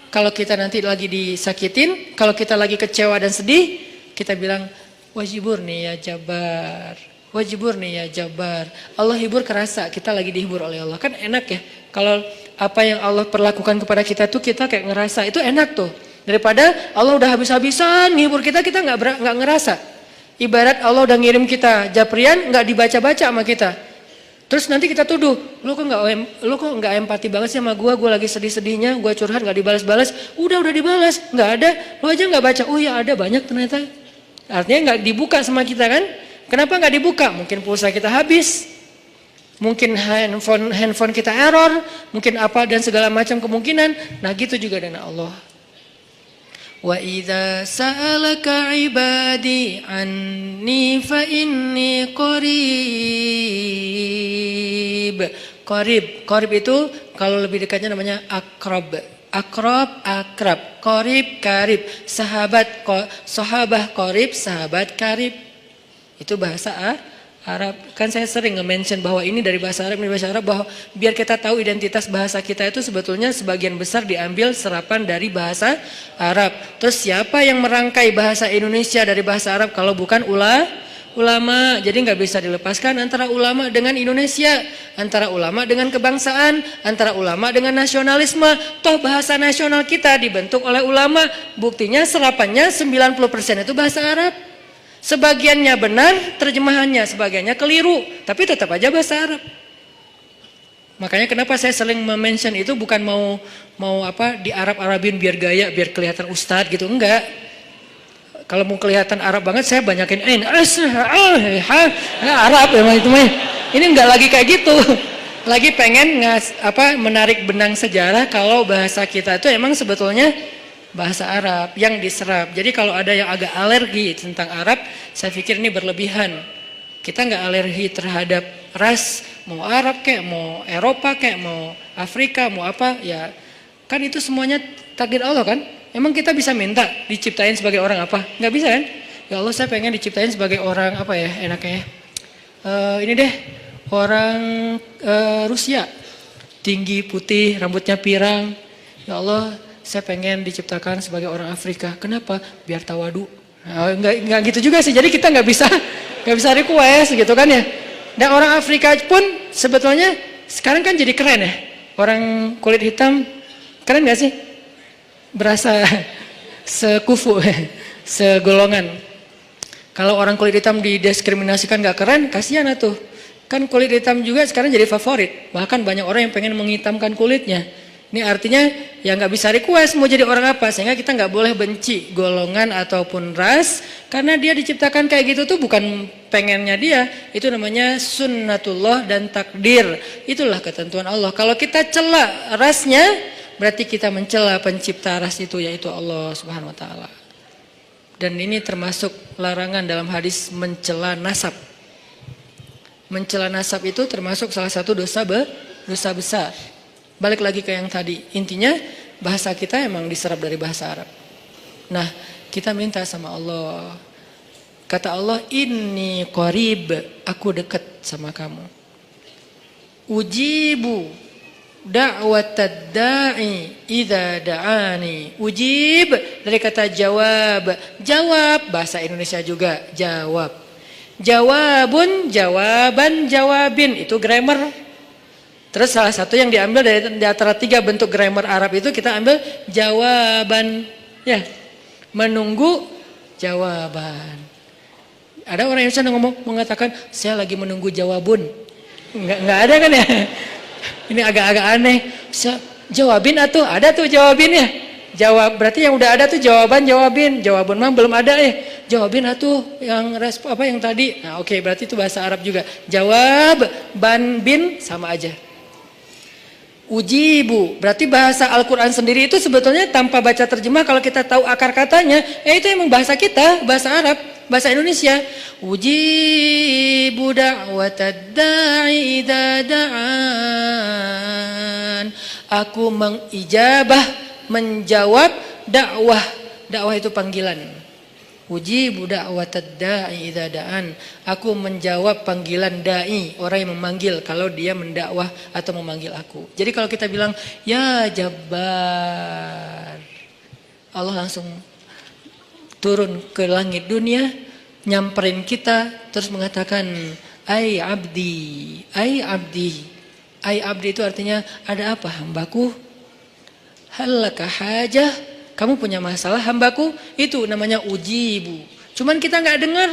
kalau kita nanti lagi disakitin, kalau kita lagi kecewa dan sedih, kita bilang, wajiburni ya Jabar, wajiburni ya Jabar. Allah hibur kerasa, kita lagi dihibur oleh Allah. Kan enak ya, kalau apa yang Allah perlakukan kepada kita tuh kita kayak ngerasa, itu enak tuh. Daripada Allah udah habis-habisan nghibur kita, kita nggak ngerasa. Ibarat Allah udah ngirim kita japrian, nggak dibaca-baca sama kita. Terus nanti kita tuduh, lu kok nggak empati banget sih sama gue lagi sedih-sedihnya, gue curhat nggak dibalas-balas. Udah dibalas, nggak ada, lu aja nggak baca. Oh ya ada, banyak ternyata. Artinya nggak dibuka sama kita kan? Kenapa nggak dibuka? Mungkin pulsa kita habis, mungkin handphone kita error, mungkin apa dan segala macam kemungkinan. Nah gitu juga dengan Allah. Wa idza sa'alaka 'ibadi 'anni fa inni qarib. Qarib itu kalau lebih dekatnya namanya akrab. Akrab, qarib, karib, sahabah qarib, sahabat karib. Itu bahasa Arab. Kan saya sering nge-mention bahwa ini dari bahasa Arab, bahwa biar kita tahu identitas bahasa kita itu sebetulnya sebagian besar diambil serapan dari bahasa Arab. Terus siapa yang merangkai bahasa Indonesia dari bahasa Arab kalau bukan ulama? Jadi nggak bisa dilepaskan antara ulama dengan Indonesia, antara ulama dengan kebangsaan, antara ulama dengan nasionalisme. Toh bahasa nasional kita dibentuk oleh ulama, buktinya serapannya 90% itu bahasa Arab. Sebagiannya benar terjemahannya, sebagiannya keliru, tapi tetap aja bahasa Arab. Makanya kenapa saya sering mention itu bukan mau apa di Arab-Arabin biar gaya, biar kelihatan ustadz gitu, enggak. Kalau mau kelihatan Arab banget saya banyakin Arab emang itu mah. Ini enggak lagi kayak gitu. Lagi pengen menarik benang sejarah kalau bahasa kita itu emang sebetulnya bahasa Arab yang diserap. Jadi kalau ada yang agak alergi tentang Arab, saya pikir ini berlebihan. Kita enggak alergi terhadap ras, mau Arab kayak, mau Eropa kayak, mau Afrika, mau apa ya. Kan itu semuanya takdir Allah kan? Emang kita bisa minta diciptain sebagai orang apa? Nggak bisa kan? Ya Allah saya pengen diciptain sebagai orang apa ya enaknya. Ini deh orang Rusia, tinggi, putih, rambutnya pirang. Ya Allah saya pengen diciptakan sebagai orang Afrika. Kenapa? Biar tawadu. Nah, nggak gitu juga sih. Jadi kita nggak bisa request gitu kan ya. Dan orang Afrika pun sebetulnya sekarang kan jadi keren ya. Orang kulit hitam keren nggak sih? Berasa sekufu, segolongan. Kalau orang kulit hitam didiskriminasikan gak keren, kasihan tuh. Kan kulit hitam juga sekarang jadi favorit. Bahkan banyak orang yang pengen menghitamkan kulitnya. Ini artinya ya gak bisa request mau jadi orang apa. Sehingga kita gak boleh benci golongan ataupun ras. Karena dia diciptakan kayak gitu tuh bukan pengennya dia. Itu namanya sunnatullah dan takdir. Itulah ketentuan Allah. Kalau kita cela rasnya, berarti kita mencela pencipta ras itu, yaitu Allah Subhanahu wa taala. Dan ini termasuk larangan dalam hadis mencela nasab. Mencela nasab itu termasuk salah satu dosa besar. Balik lagi ke yang tadi. Intinya bahasa kita emang diserap dari bahasa Arab. Nah, kita minta sama Allah. Kata Allah, "Inni qarib," aku dekat sama kamu. Ujibu da'watad da'i idza da'ani. Ujib dari kata jawab. Jawab bahasa Indonesia juga jawab. Jawabun, jawaban, jawabin itu grammar. Terus salah satu yang diambil dari antara 3 bentuk grammar Arab itu kita ambil jawaban ya. Menunggu jawaban. Ada orang yang sana mengatakan saya lagi menunggu jawabun. Enggak ada kan ya? Ini agak-agak aneh. Jawabin atuh, ada tuh jawabinnya. Jawab berarti yang udah ada tuh jawaban jawabin. Jawaban mah belum ada Jawabin atuh yang yang tadi. Nah, oke, berarti itu bahasa Arab juga. Jawab, ban, bin sama aja. Ujibu, berarti bahasa Al-Quran sendiri itu sebetulnya tanpa baca terjemah, kalau kita tahu akar katanya, itu emang bahasa kita, bahasa Arab, bahasa Indonesia. Ujibu da'watad da'i idza da'an. Aku mengijabah, menjawab dakwah. Dakwah itu panggilan. Ujibu da'watad da'i idza da'an. Aku menjawab panggilan dai, orang yang memanggil kalau dia mendakwah atau memanggil aku. Jadi kalau kita bilang ya Jabbar, Allah langsung turun ke langit dunia, nyamperin kita, terus mengatakan ai abdi, ai abdi. Ai abdi itu artinya ada apa hambaku? Halaka hajah? Kamu punya masalah hambaku? Itu namanya ujibu. Cuman kita nggak dengar.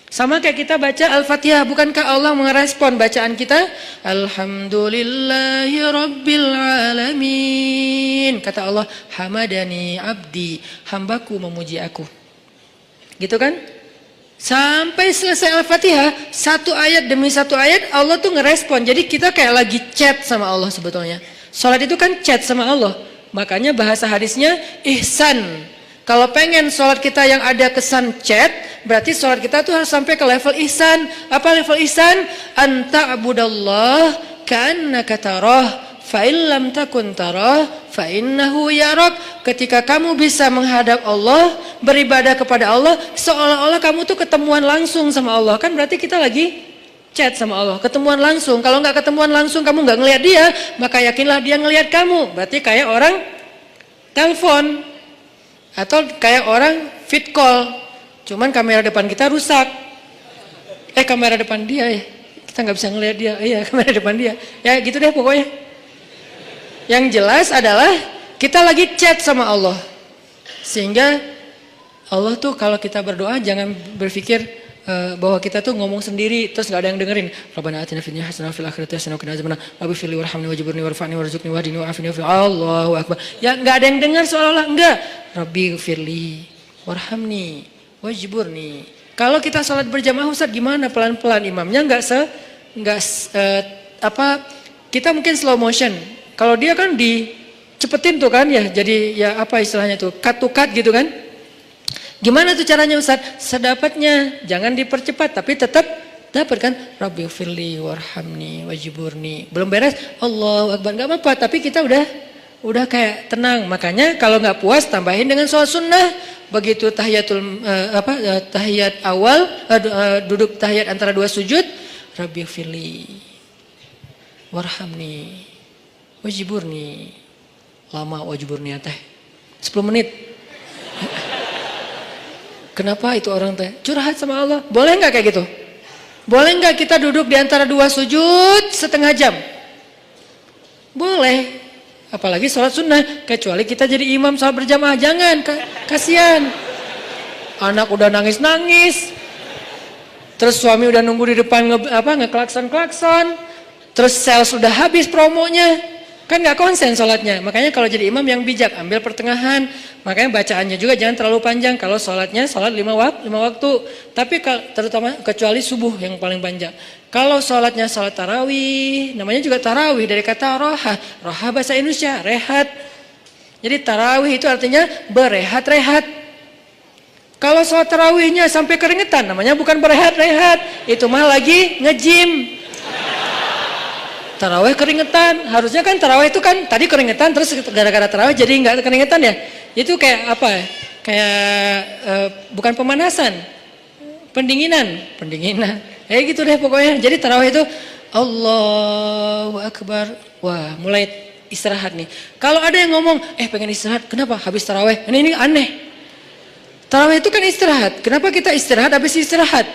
Sama kayak kita baca Al-Fatihah. Bukankah Allah merespon bacaan kita? Alhamdulillahi Rabbil Alamin. Kata Allah, hamadani abdi. Hambaku memuji aku. Gitu kan? Sampai selesai Al-Fatihah, satu ayat demi satu ayat Allah tuh ngerespon. Jadi kita kayak lagi chat sama Allah sebetulnya. Salat itu kan chat sama Allah. Makanya bahasa hadisnya ihsan. Kalau pengen sholat kita yang ada kesan chat, berarti sholat kita tuh harus sampai ke level ihsan. Apa level ihsan? Anta abudallah ka'annaka tarah, fa'in lam takun tarah, fa'innahu yarak. Ketika kamu bisa menghadap Allah, beribadah kepada Allah, seolah-olah kamu tuh ketemuan langsung sama Allah. Kan berarti kita lagi chat sama Allah, ketemuan langsung. Kalau nggak ketemuan langsung, kamu nggak ngelihat dia, maka yakinlah dia ngelihat kamu. Berarti kayak orang telepon atau kayak orang fit call, cuman kamera depan kita rusak. Kamera depan dia ya, kita nggak bisa ngelihat dia. Iya, kamera depan dia. Ya gitu deh pokoknya. Yang jelas adalah kita lagi chat sama Allah, sehingga Allah tuh kalau kita berdoa jangan berpikir bahwa kita tuh ngomong sendiri terus nggak ada yang dengerin. Rabbana atina fid dunya hasanah wa fil akhirati hasanah wa qina adzabannar. Rabbi firli warhamni wajburni warfa'ni warzuqni wahdini wa'afini wa Allahu akbar. Ya nggak ada yang dengar seolah-olah enggak. Rabbi firli warhamni wajburni. Kalau kita salat berjamaah Ustaz gimana? Pelan-pelan, imamnya kita mungkin slow motion. Kalau dia kan dicepetin tuh kan ya, jadi ya apa istilahnya tuh, cut to cut gitu kan. Gimana tuh caranya Ustaz? Sedapatnya, jangan dipercepat tapi tetap dapat kan? Rabbi firli warhamni wajiburni. Belum beres, Allahu akbar, enggak apa-apa, tapi kita udah kayak tenang. Makanya kalau nggak puas tambahin dengan sholat sunnah. Begitu tahiyat awal, duduk tahiyat antara dua sujud, Rabbi firli warhamni wajiburni. Lama wajiburni teh 10 menit. Kenapa itu orang teh curhat sama Allah? Boleh nggak kayak gitu? Boleh nggak kita duduk di antara dua sujud setengah jam? Boleh. Apalagi sholat sunnah. Kecuali kita jadi imam sholat berjamaah. Jangan, kasihan. Anak udah nangis-nangis. Terus suami udah nunggu di depan ngeklakson-klakson. Terus sales udah habis promonya. Kan nggak konsen sholatnya. Makanya kalau jadi imam yang bijak, ambil pertengahan. Makanya bacaannya juga jangan terlalu panjang. Kalau sholatnya sholat 5 waktu. Tapi terutama kecuali subuh yang paling panjang. Kalau sholatnya sholat tarawih, namanya juga tarawih dari kata roha. Roha bahasa Indonesia, rehat. Jadi tarawih itu artinya berehat-rehat. Kalau sholat tarawihnya sampai keringetan, namanya bukan berehat-rehat. Itu mah lagi nge-gym. Tarawih keringetan, harusnya kan tarawih itu kan tadi keringetan terus gara-gara tarawih jadi nggak keringetan ya. Itu kayak apa? Kayak bukan pemanasan, pendinginan. Gitu deh pokoknya. Jadi tarawih itu Allahu Akbar. Wah, mulai istirahat nih. Kalau ada yang ngomong, pengen istirahat, kenapa? Habis tarawih. Ini aneh. Tarawih itu kan istirahat. Kenapa kita istirahat habis istirahat?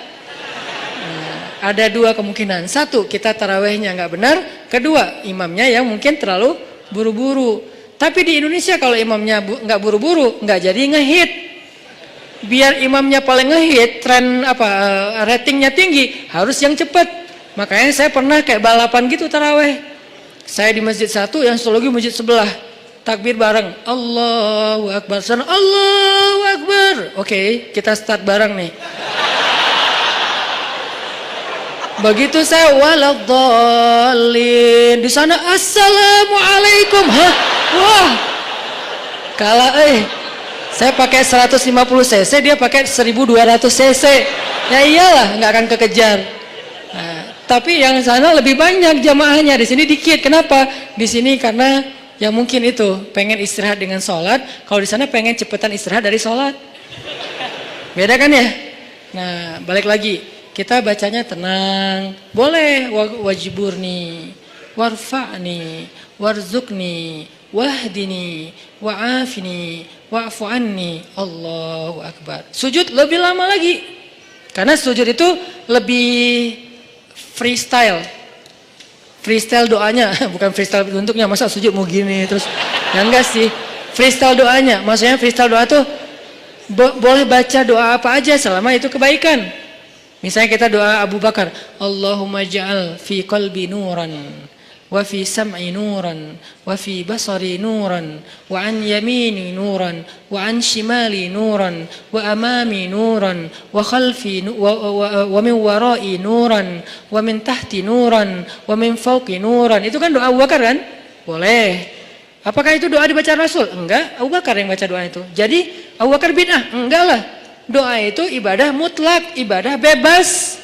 Ada dua kemungkinan. Satu, kita tarawihnya nggak benar. Kedua, imamnya yang mungkin terlalu buru-buru. Tapi di Indonesia kalau imamnya nggak buru-buru, nggak jadi ngehit. Biar imamnya paling ngehit, ratingnya tinggi, harus yang cepat. Makanya saya pernah kayak balapan gitu tarawih. Saya di masjid satu, yang satu lagi masjid sebelah. Takbir bareng, Allahu Akbar, Allahu Akbar. Oke, kita start bareng nih. Begitu saya waladhdallin, di sana assalamualaikum. Hah? Wah. Kalah saya pakai 150 cc, dia pakai 1200 cc. Ya iyalah, nggak akan kekejar. Nah, tapi yang sana lebih banyak jamaahnya, di sini dikit. Kenapa? Di sini karena yang mungkin itu pengen istirahat dengan sholat, kalau di sana pengen cepetan istirahat dari sholat. Beda kan ya? Nah, balik lagi, kita bacanya tenang. Boleh wajiburni, warfa'ni, warzukni, wahdini, wa'afini, wa'fu anni. Allahu Akbar. Sujud lebih lama lagi. Karena sujud itu lebih freestyle. Freestyle doanya, bukan freestyle bentuknya. Masa sujud mau gini terus? Ya enggak sih. Freestyle doanya. Maksudnya freestyle doa tuh boleh baca doa apa aja selama itu kebaikan. Misalnya kita doa Abu Bakar, Allahumma ja'al fi qalbi nuran, wa fi sam'i nuran, wa fi basari nuran, wa an yamini nuran, wa an shimali nuran, wa amami nuran, wa khalfi wa min warai nuran, wa min tahti nuran, wa min fawqi nuran. Itu kan doa Abu Bakar kan? Boleh. Apakah itu doa dibaca Rasul? Enggak, Abu Bakar yang baca doa itu. Jadi Abu Bakar bid'ah? Enggak lah. Doa itu ibadah mutlak, ibadah bebas.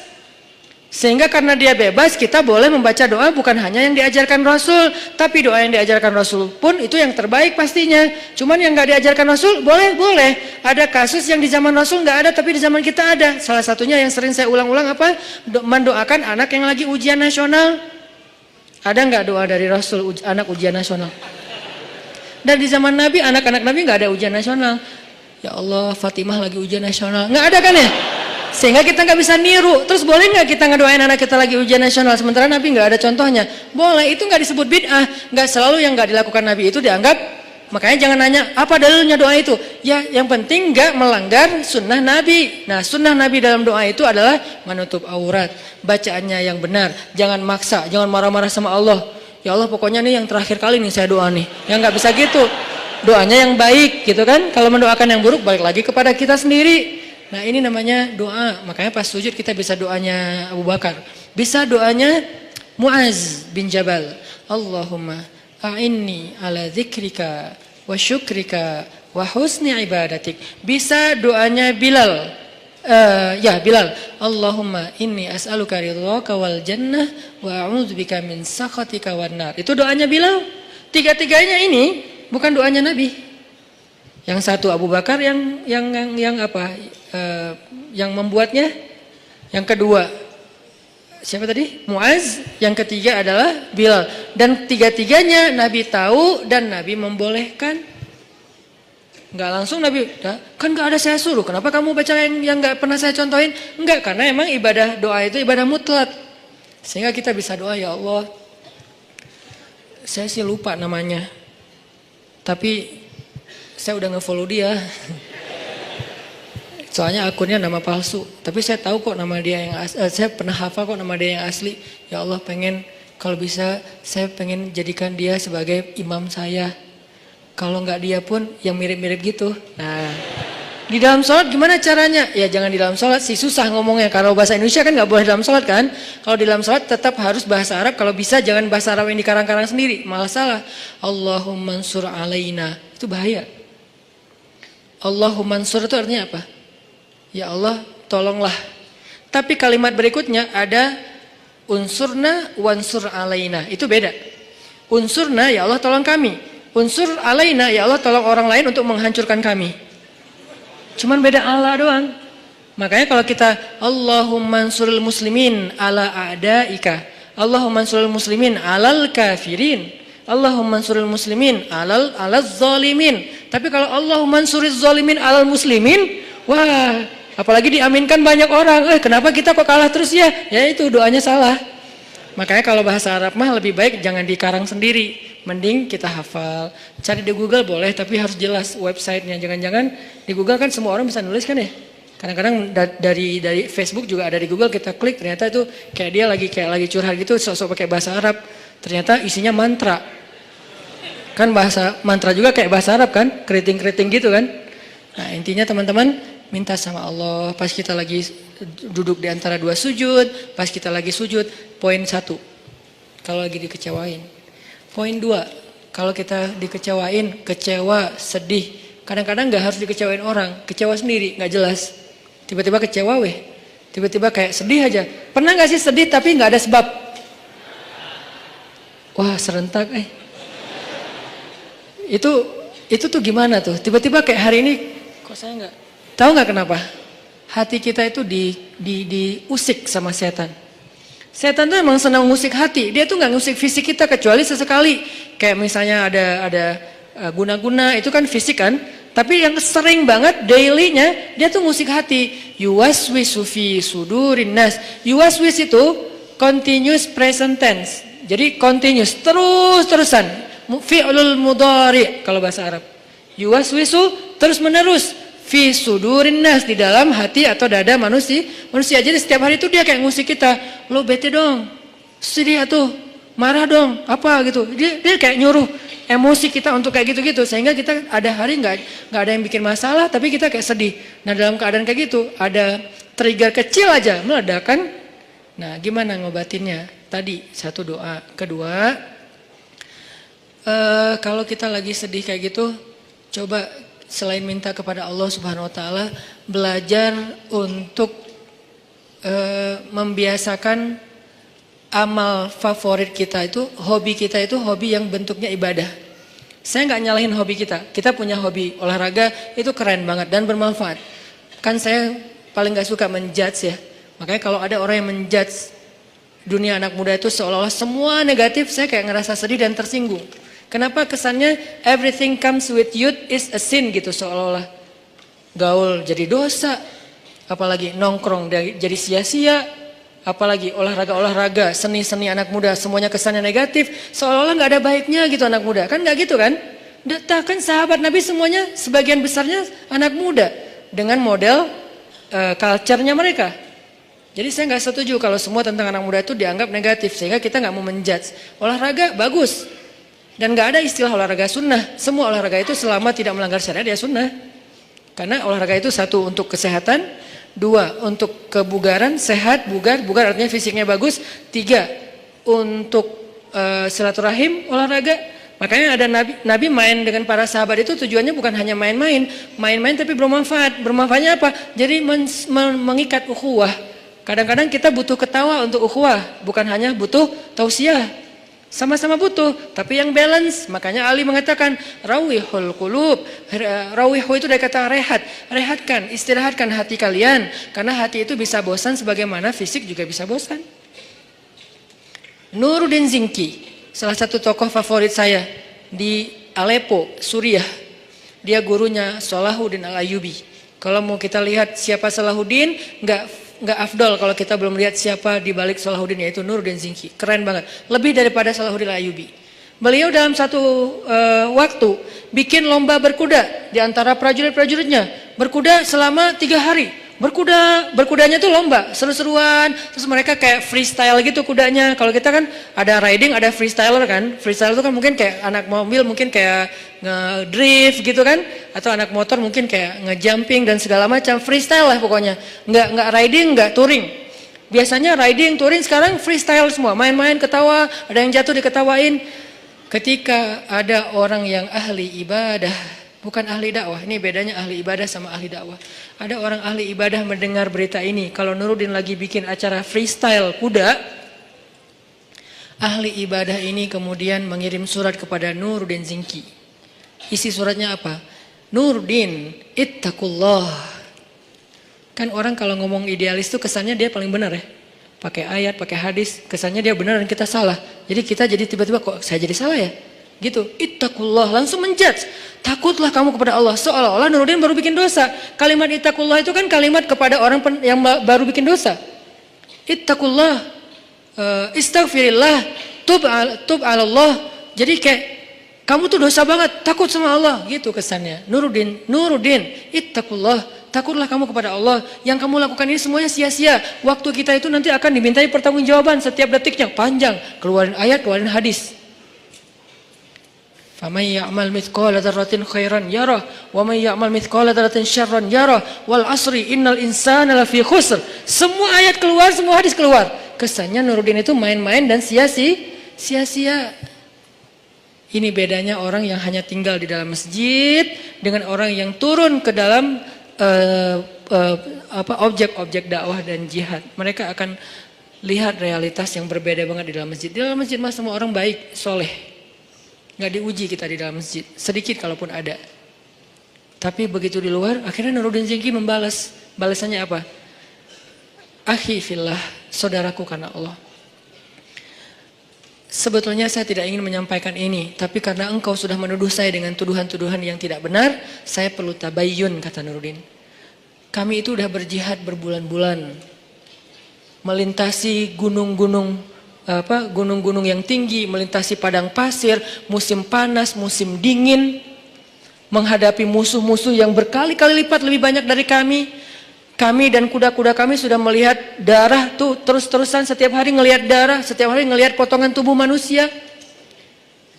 Sehingga karena dia bebas, kita boleh membaca doa bukan hanya yang diajarkan Rasul, tapi doa yang diajarkan Rasul pun itu yang terbaik pastinya. Cuman yang nggak diajarkan Rasul boleh. Ada kasus yang di zaman Rasul nggak ada, tapi di zaman kita ada. Salah satunya yang sering saya ulang-ulang apa? Mendoakan anak yang lagi ujian nasional. Ada nggak doa dari Rasul anak ujian nasional? Dan di zaman Nabi, anak-anak Nabi nggak ada ujian nasional. Ya Allah, Fatimah lagi ujian nasional, nggak ada kan ya? Sehingga kita nggak bisa niru. Terus boleh nggak kita ngedoain anak kita lagi ujian nasional sementara Nabi nggak ada contohnya? Boleh, itu nggak disebut bid'ah. Nggak selalu yang nggak dilakukan Nabi itu dianggap. Makanya jangan nanya apa dalilnya doa itu. Ya, yang penting nggak melanggar sunnah Nabi. Nah, sunnah Nabi dalam doa itu adalah menutup aurat, bacaannya yang benar, jangan maksa, jangan marah-marah sama Allah. Ya Allah, pokoknya nih yang terakhir kali nih saya doa nih. Ya nggak bisa gitu. Doanya yang baik gitu kan. Kalau mendoakan yang buruk balik lagi kepada kita sendiri. Nah, ini namanya doa. Makanya pas sujud kita bisa doanya Abu Bakar. Bisa doanya Muaz bin Jabal. Allahumma a'inni ala dzikrika wa syukrika wa husni ibadatik. Bisa doanya Bilal. Bilal. Allahumma inni as'aluka ridhaka wal jannah wa a'udzubika min sakhatika wan nar. Itu doanya Bilal. Tiga-tiganya ini bukan doanya Nabi. Yang satu Abu Bakar yang apa? Yang membuatnya. Yang kedua siapa tadi? Muaz. Yang ketiga adalah Bilal. Dan tiga-tiganya Nabi tahu dan Nabi membolehkan. Enggak langsung Nabi, kan enggak ada saya suruh. Kenapa kamu baca yang enggak pernah saya contohin? Enggak, karena emang ibadah doa itu ibadah mutlak. Sehingga kita bisa doa, ya Allah. Saya sih lupa namanya. Tapi saya udah nge-follow dia. Soalnya akunnya nama palsu. Tapi saya tahu kok nama dia yang asli. Saya pernah hafal kok nama dia yang asli. Ya Allah, pengen kalau bisa saya pengen jadikan dia sebagai imam saya. Kalau nggak dia pun yang mirip-mirip gitu. Nah, di dalam sholat gimana caranya? Ya jangan di dalam sholat sih, susah ngomongnya. Kalau bahasa Indonesia kan nggak boleh dalam sholat kan. Kalau di dalam sholat tetap harus bahasa Arab. Kalau bisa jangan bahasa Arab yang dikarang-karang sendiri. Malah salah. Allahumma ansur alaina. Itu bahaya. Allahumma ansur itu artinya apa? Ya Allah tolonglah. Tapi kalimat berikutnya ada unsurna wansur alaina. Itu beda. Unsurna ya Allah tolong kami. Unsur alaina ya Allah tolong orang lain untuk menghancurkan kami. Cuman beda Allah doang. Makanya kalau kita Allahumma ansuril muslimin ala a'daika, Allahumma ansuril muslimin alal kafirin, Allahumma ansuril muslimin alal zalimin. Tapi kalau Allahumma ansuril zalimin alal muslimin, wah, apalagi diaminkan banyak orang. Kenapa kita kok kalah terus ya? Ya itu doanya salah. Makanya kalau bahasa Arab mah lebih baik jangan dikarang sendiri. Mending kita hafal. Cari di Google boleh, tapi harus jelas websitenya. Jangan-jangan di Google kan semua orang bisa nulis kan ya. Kadang-kadang dari Facebook juga ada di Google, kita klik ternyata itu kayak dia lagi curhat gitu, sok-sok pakai bahasa Arab. Ternyata isinya mantra. Kan bahasa mantra juga kayak bahasa Arab kan, keriting-keriting gitu kan. Nah intinya teman-teman, minta sama Allah. Pas kita lagi duduk di antara dua sujud, pas kita lagi sujud. Poin 1, kalau lagi dikecewain. Poin 2, kalau kita dikecewain, kecewa, sedih. Kadang-kadang gak harus dikecewain orang, kecewa sendiri, gak jelas. Tiba-tiba kecewa tiba-tiba kayak sedih aja. Pernah gak sih sedih tapi gak ada sebab? Wah serentak Itu tuh gimana tuh? Tiba-tiba kayak hari ini, kok saya nggak tahu nggak kenapa? Hati kita itu diusik sama setan. Setan tuh emang senang ngusik hati. Dia tuh nggak ngusik fisik kita kecuali sesekali. Kayak misalnya ada guna-guna itu kan fisik kan. Tapi yang sering banget dailynya dia tuh ngusik hati. Yuwaswisu fi sudurin nas. Yuwaswis itu continuous present tense. Jadi continuous, terus-terusan. Fi'lul mudhari kalau bahasa Arab. Yuwaswisu terus menerus fi sudurin nas, di dalam hati atau dada manusia. Jadi setiap hari itu dia kayak ngusik kita. Lo bete dong, sedih atuh, marah dong, apa gitu. Dia kayak nyuruh emosi kita untuk kayak gitu-gitu, sehingga kita ada hari nggak ada yang bikin masalah, tapi kita kayak sedih. Nah dalam keadaan kayak gitu ada trigger kecil aja meledak kan. Nah gimana ngobatinnya? Tadi satu doa. Kedua, kalau kita lagi sedih kayak gitu, coba selain minta kepada Allah Subhanahu Wa Taala, belajar untuk membiasakan amal favorit kita itu, hobi kita itu hobi yang bentuknya ibadah. Saya nggak nyalahin hobi kita. Kita punya hobi olahraga itu keren banget dan bermanfaat. Kan saya paling nggak suka menjudge ya. Makanya kalau ada orang yang menjudge dunia anak muda itu seolah-olah semua negatif, saya kayak ngerasa sedih dan tersinggung. Kenapa kesannya everything comes with youth is a sin gitu, seolah-olah gaul jadi dosa, apalagi nongkrong jadi sia-sia, apalagi olahraga, seni-seni anak muda semuanya kesannya negatif, seolah-olah nggak ada baiknya gitu anak muda. Kan nggak gitu kan? Kan sahabat Nabi semuanya sebagian besarnya anak muda dengan model culture-nya mereka. Jadi saya nggak setuju kalau semua tentang anak muda itu dianggap negatif, sehingga kita nggak mau menjudge. Olahraga bagus. Dan gak ada istilah olahraga sunnah. Semua olahraga itu selama tidak melanggar syariat ya sunnah. Karena olahraga itu satu untuk kesehatan, dua untuk kebugaran, sehat, bugar artinya fisiknya bagus, tiga untuk silaturahim, olahraga. Makanya ada Nabi main dengan para sahabat itu tujuannya bukan hanya main-main tapi bermanfaat. Bermanfaatnya apa? Jadi mengikat ukhuwah. Kadang-kadang kita butuh ketawa untuk ukhuwah, bukan hanya butuh tausiah. Sama-sama butuh, tapi yang balance. Makanya Ali mengatakan rawihul qulub. Rawihu itu dari kata rehat. Rehatkan, istirahatkan hati kalian, karena hati itu bisa bosan sebagaimana fisik juga bisa bosan. Nuruddin Zinki, salah satu tokoh favorit saya di Aleppo, Suriah. Dia gurunya Salahuddin Al-Ayyubi. Kalau mau kita lihat siapa Salahuddin, nggak afdol kalau kita belum lihat siapa di balik Salahuddin, yaitu Nuruddin Zinki. Keren banget, lebih daripada Salahuddin Al-Ayyubi. Beliau dalam satu waktu bikin lomba berkuda di antara prajurit-prajuritnya. Berkuda selama 3 hari. Berkudanya tuh lomba, seru-seruan. Terus mereka kayak freestyle gitu kudanya. Kalau kita kan ada riding, ada freestyler kan. Freestyle itu kan mungkin kayak anak mobil mungkin kayak ngedrift gitu kan. Atau anak motor mungkin kayak ngejumping dan segala macam. Freestyle lah pokoknya. Nggak riding, nggak touring. Biasanya riding, touring, sekarang freestyle semua. Main-main, ketawa, ada yang jatuh diketawain. Ketika ada orang yang ahli ibadah, bukan ahli dakwah, ini bedanya ahli ibadah sama ahli dakwah. Ada orang ahli ibadah mendengar berita ini, kalau Nuruddin lagi bikin acara freestyle kuda, ahli ibadah ini kemudian mengirim surat kepada Nuruddin Zinki. Isi suratnya apa? Nuruddin, ittaqullah. Kan orang kalau ngomong idealis tuh kesannya dia paling benar ya. Pakai ayat, pakai hadis, kesannya dia benar dan kita salah. Jadi kita jadi tiba-tiba kok saya jadi salah ya? Gitu, ittaqullah, langsung menjudge. Takutlah kamu kepada Allah. Seolah-olah Nuruddin baru bikin dosa. Kalimat ittaqullah itu kan kalimat kepada orang yang baru bikin dosa. Ittaqullah, istaghfirillah, tub ala Allah. Jadi kayak kamu tuh dosa banget, takut sama Allah, gitu kesannya. Nuruddin, ittaqullah, takutlah kamu kepada Allah. Yang kamu lakukan ini semuanya sia-sia. Waktu kita itu nanti akan dimintai pertanggungjawaban setiap detiknya, panjang. Keluarin ayat, keluarin hadis. Faman ya'mal mithqala dzarratin khairan yarah wa man ya'mal mithqala dzarratin syarran yarah wal asri innal insana lafi khusr. Semua ayat keluar, semua hadis keluar. Kesannya Nuruddin itu main-main dan sia-sia. Ini bedanya orang yang hanya tinggal di dalam masjid dengan orang yang turun ke dalam objek-objek dakwah dan jihad. Mereka akan lihat realitas yang berbeda banget di dalam masjid. Di dalam masjid mah semua orang baik, soleh. Nggak diuji kita di dalam masjid, sedikit kalaupun ada. Tapi begitu di luar, akhirnya Nuruddin Zingki membalas. Balasannya apa? Akhi fillah, saudaraku karena Allah. Sebetulnya saya tidak ingin menyampaikan ini, tapi karena engkau sudah menuduh saya dengan tuduhan-tuduhan yang tidak benar, saya perlu tabayyun, kata Nuruddin. Kami itu udah berjihad berbulan-bulan, melintasi gunung-gunung yang tinggi, melintasi padang pasir, musim panas, musim dingin, menghadapi musuh-musuh yang berkali-kali lipat lebih banyak dari kami. Kami dan kuda-kuda kami sudah melihat darah tuh terus-terusan, setiap hari ngelihat darah, setiap hari ngelihat potongan tubuh manusia.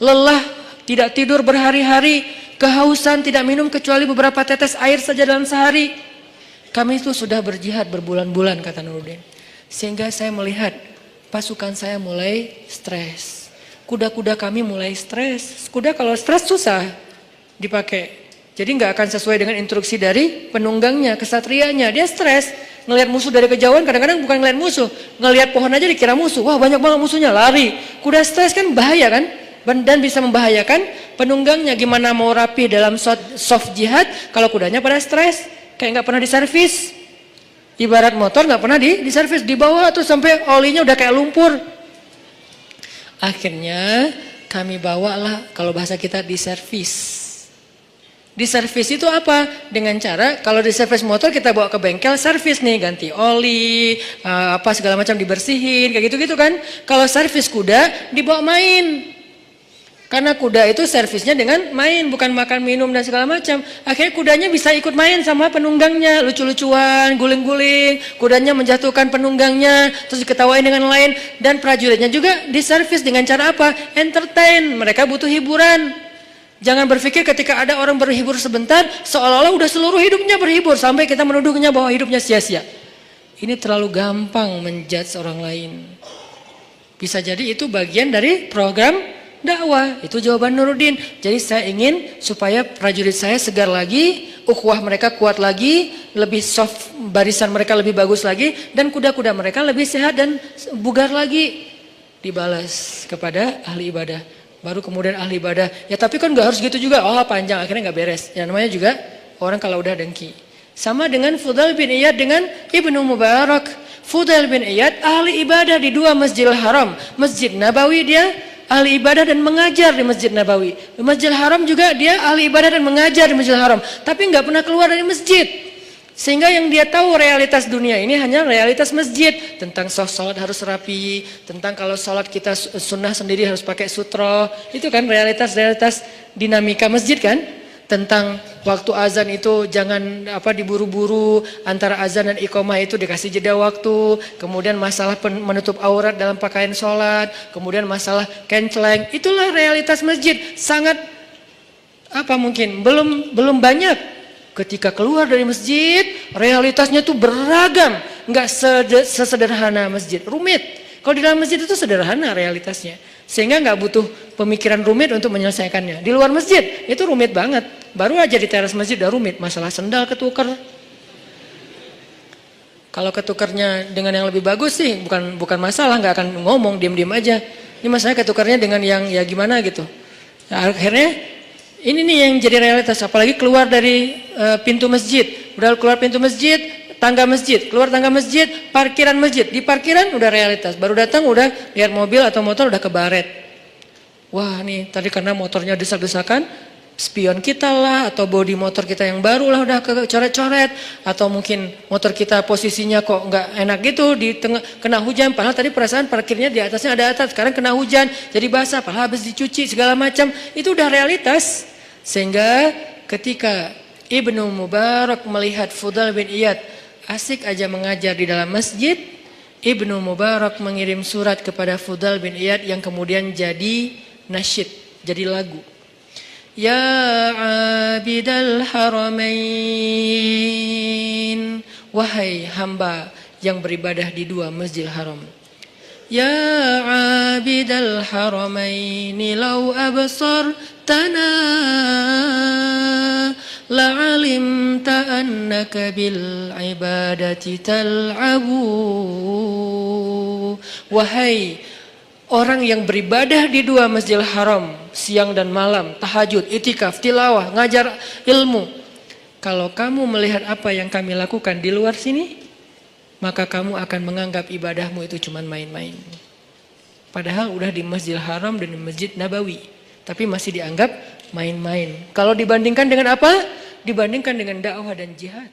Lelah, tidak tidur berhari-hari, kehausan, tidak minum kecuali beberapa tetes air saja dalam sehari. Kami itu sudah berjihad berbulan-bulan, kata Nuruddin. Sehingga saya melihat pasukan saya mulai stres. Kuda-kuda kami mulai stres. Kuda kalau stres susah dipakai. Jadi nggak akan sesuai dengan instruksi dari penunggangnya, kesatrianya. Dia stres. Ngelihat musuh dari kejauhan, kadang-kadang bukan ngelihat musuh. Ngelihat pohon aja dikira musuh. Wah, banyak banget musuhnya, lari. Kuda stres kan bahaya kan? Dan bisa membahayakan penunggangnya. Gimana mau rapi dalam soft jihad kalau kudanya pada stres? Kayak nggak pernah diservis. Ibarat motor nggak pernah diservis, dibawa tuh sampai olinya udah kayak lumpur. Akhirnya kami bawalah, kalau bahasa kita, diservis. Diservis itu apa? Dengan cara kalau diservis motor kita bawa ke bengkel servis nih, ganti oli, apa segala macam dibersihin, kayak gitu-gitu kan. Kalau servis kuda dibawa main. Karena kuda itu servisnya dengan main, bukan makan, minum dan segala macam. Akhirnya kudanya bisa ikut main sama penunggangnya, lucu-lucuan, guling-guling. Kudanya menjatuhkan penunggangnya, terus diketawain dengan lain. Dan prajuritnya juga diservis dengan cara apa? Entertain, mereka butuh hiburan. Jangan berpikir ketika ada orang berhibur sebentar, seolah-olah udah seluruh hidupnya berhibur, sampai kita menuduhnya bahwa hidupnya sia-sia. Ini terlalu gampang menjudge orang lain. Bisa jadi itu bagian dari program dakwah. Itu jawaban Nuruddin. Jadi saya ingin supaya prajurit saya segar lagi, ukhuwah mereka kuat lagi, lebih soft, barisan mereka lebih bagus lagi, dan kuda-kuda mereka lebih sehat dan bugar lagi. Dibalas kepada ahli ibadah. Baru kemudian ahli ibadah, ya tapi kan gak harus gitu juga. Oh panjang, akhirnya gak beres. Ya namanya juga orang kalau udah dengki. Sama dengan Fudail bin Iyad dengan Ibnu Mubarak. Fudail bin Iyad ahli ibadah di dua Masjidil Haram. Masjid Nabawi dia ahli ibadah dan mengajar di Masjid Nabawi. Di Masjidil Haram juga dia ahli ibadah dan mengajar di Masjidil Haram. Tapi nggak pernah keluar dari masjid. Sehingga yang dia tahu realitas dunia ini hanya realitas masjid. Tentang sholat harus rapi. Tentang kalau sholat kita sunnah sendiri harus pakai sutro. Itu kan realitas-realitas dinamika masjid kan. Tentang waktu azan itu jangan diburu-buru, antara azan dan iqamah itu dikasih jeda waktu. Kemudian masalah menutup aurat dalam pakaian sholat. Kemudian masalah kenceleng. Itulah realitas masjid. Sangat mungkin belum banyak. Ketika keluar dari masjid, realitasnya tuh beragam. Nggak sesederhana masjid, rumit. Kalau di dalam masjid itu sederhana realitasnya. Sehingga nggak butuh pemikiran rumit untuk menyelesaikannya. Di luar masjid itu rumit banget. Baru aja di teras masjid udah rumit. Masalah sendal ketuker. Kalau ketukernya dengan yang lebih bagus sih bukan masalah, nggak akan ngomong, diam-diam aja. Ini masalahnya ketukernya dengan yang ya gimana gitu. Nah, akhirnya ini nih yang jadi realitas, apalagi keluar dari pintu masjid. Udah keluar pintu masjid, tangga masjid, keluar tangga masjid, parkiran masjid. Di parkiran udah realitas, baru datang udah lihat mobil atau motor udah kebaret. Wah nih tadi karena motornya desak-desakan, spion kita lah, atau bodi motor kita yang baru lah udah kecoret-coret, atau mungkin motor kita posisinya kok nggak enak gitu, di tengah kena hujan, padahal tadi perasaan parkirnya di atasnya ada atap, sekarang kena hujan jadi basah, padahal habis dicuci segala macam. Itu udah realitas. Sehingga ketika Ibnu Mubarak melihat Fudail bin Iyad asik aja mengajar di dalam masjid, Ibnu Mubarak mengirim surat kepada Fudail bin Iyad yang kemudian jadi nasyid, jadi lagu. Ya abidal haramain, wahai hamba yang beribadah di dua masjidil haram. Ya abidal haramaini law absartana la'alimta annaka bil ibadati tal'abu. Wahai orang yang beribadah di dua masjidil haram siang dan malam, tahajud, itikaf, tilawah, ngajar ilmu. Kalau kamu melihat apa yang kami lakukan di luar sini, maka kamu akan menganggap ibadahmu itu cuma main-main. Padahal udah di Masjidil Haram dan di Masjid Nabawi, tapi masih dianggap main-main. Kalau dibandingkan dengan apa? Dibandingkan dengan dakwah dan jihad.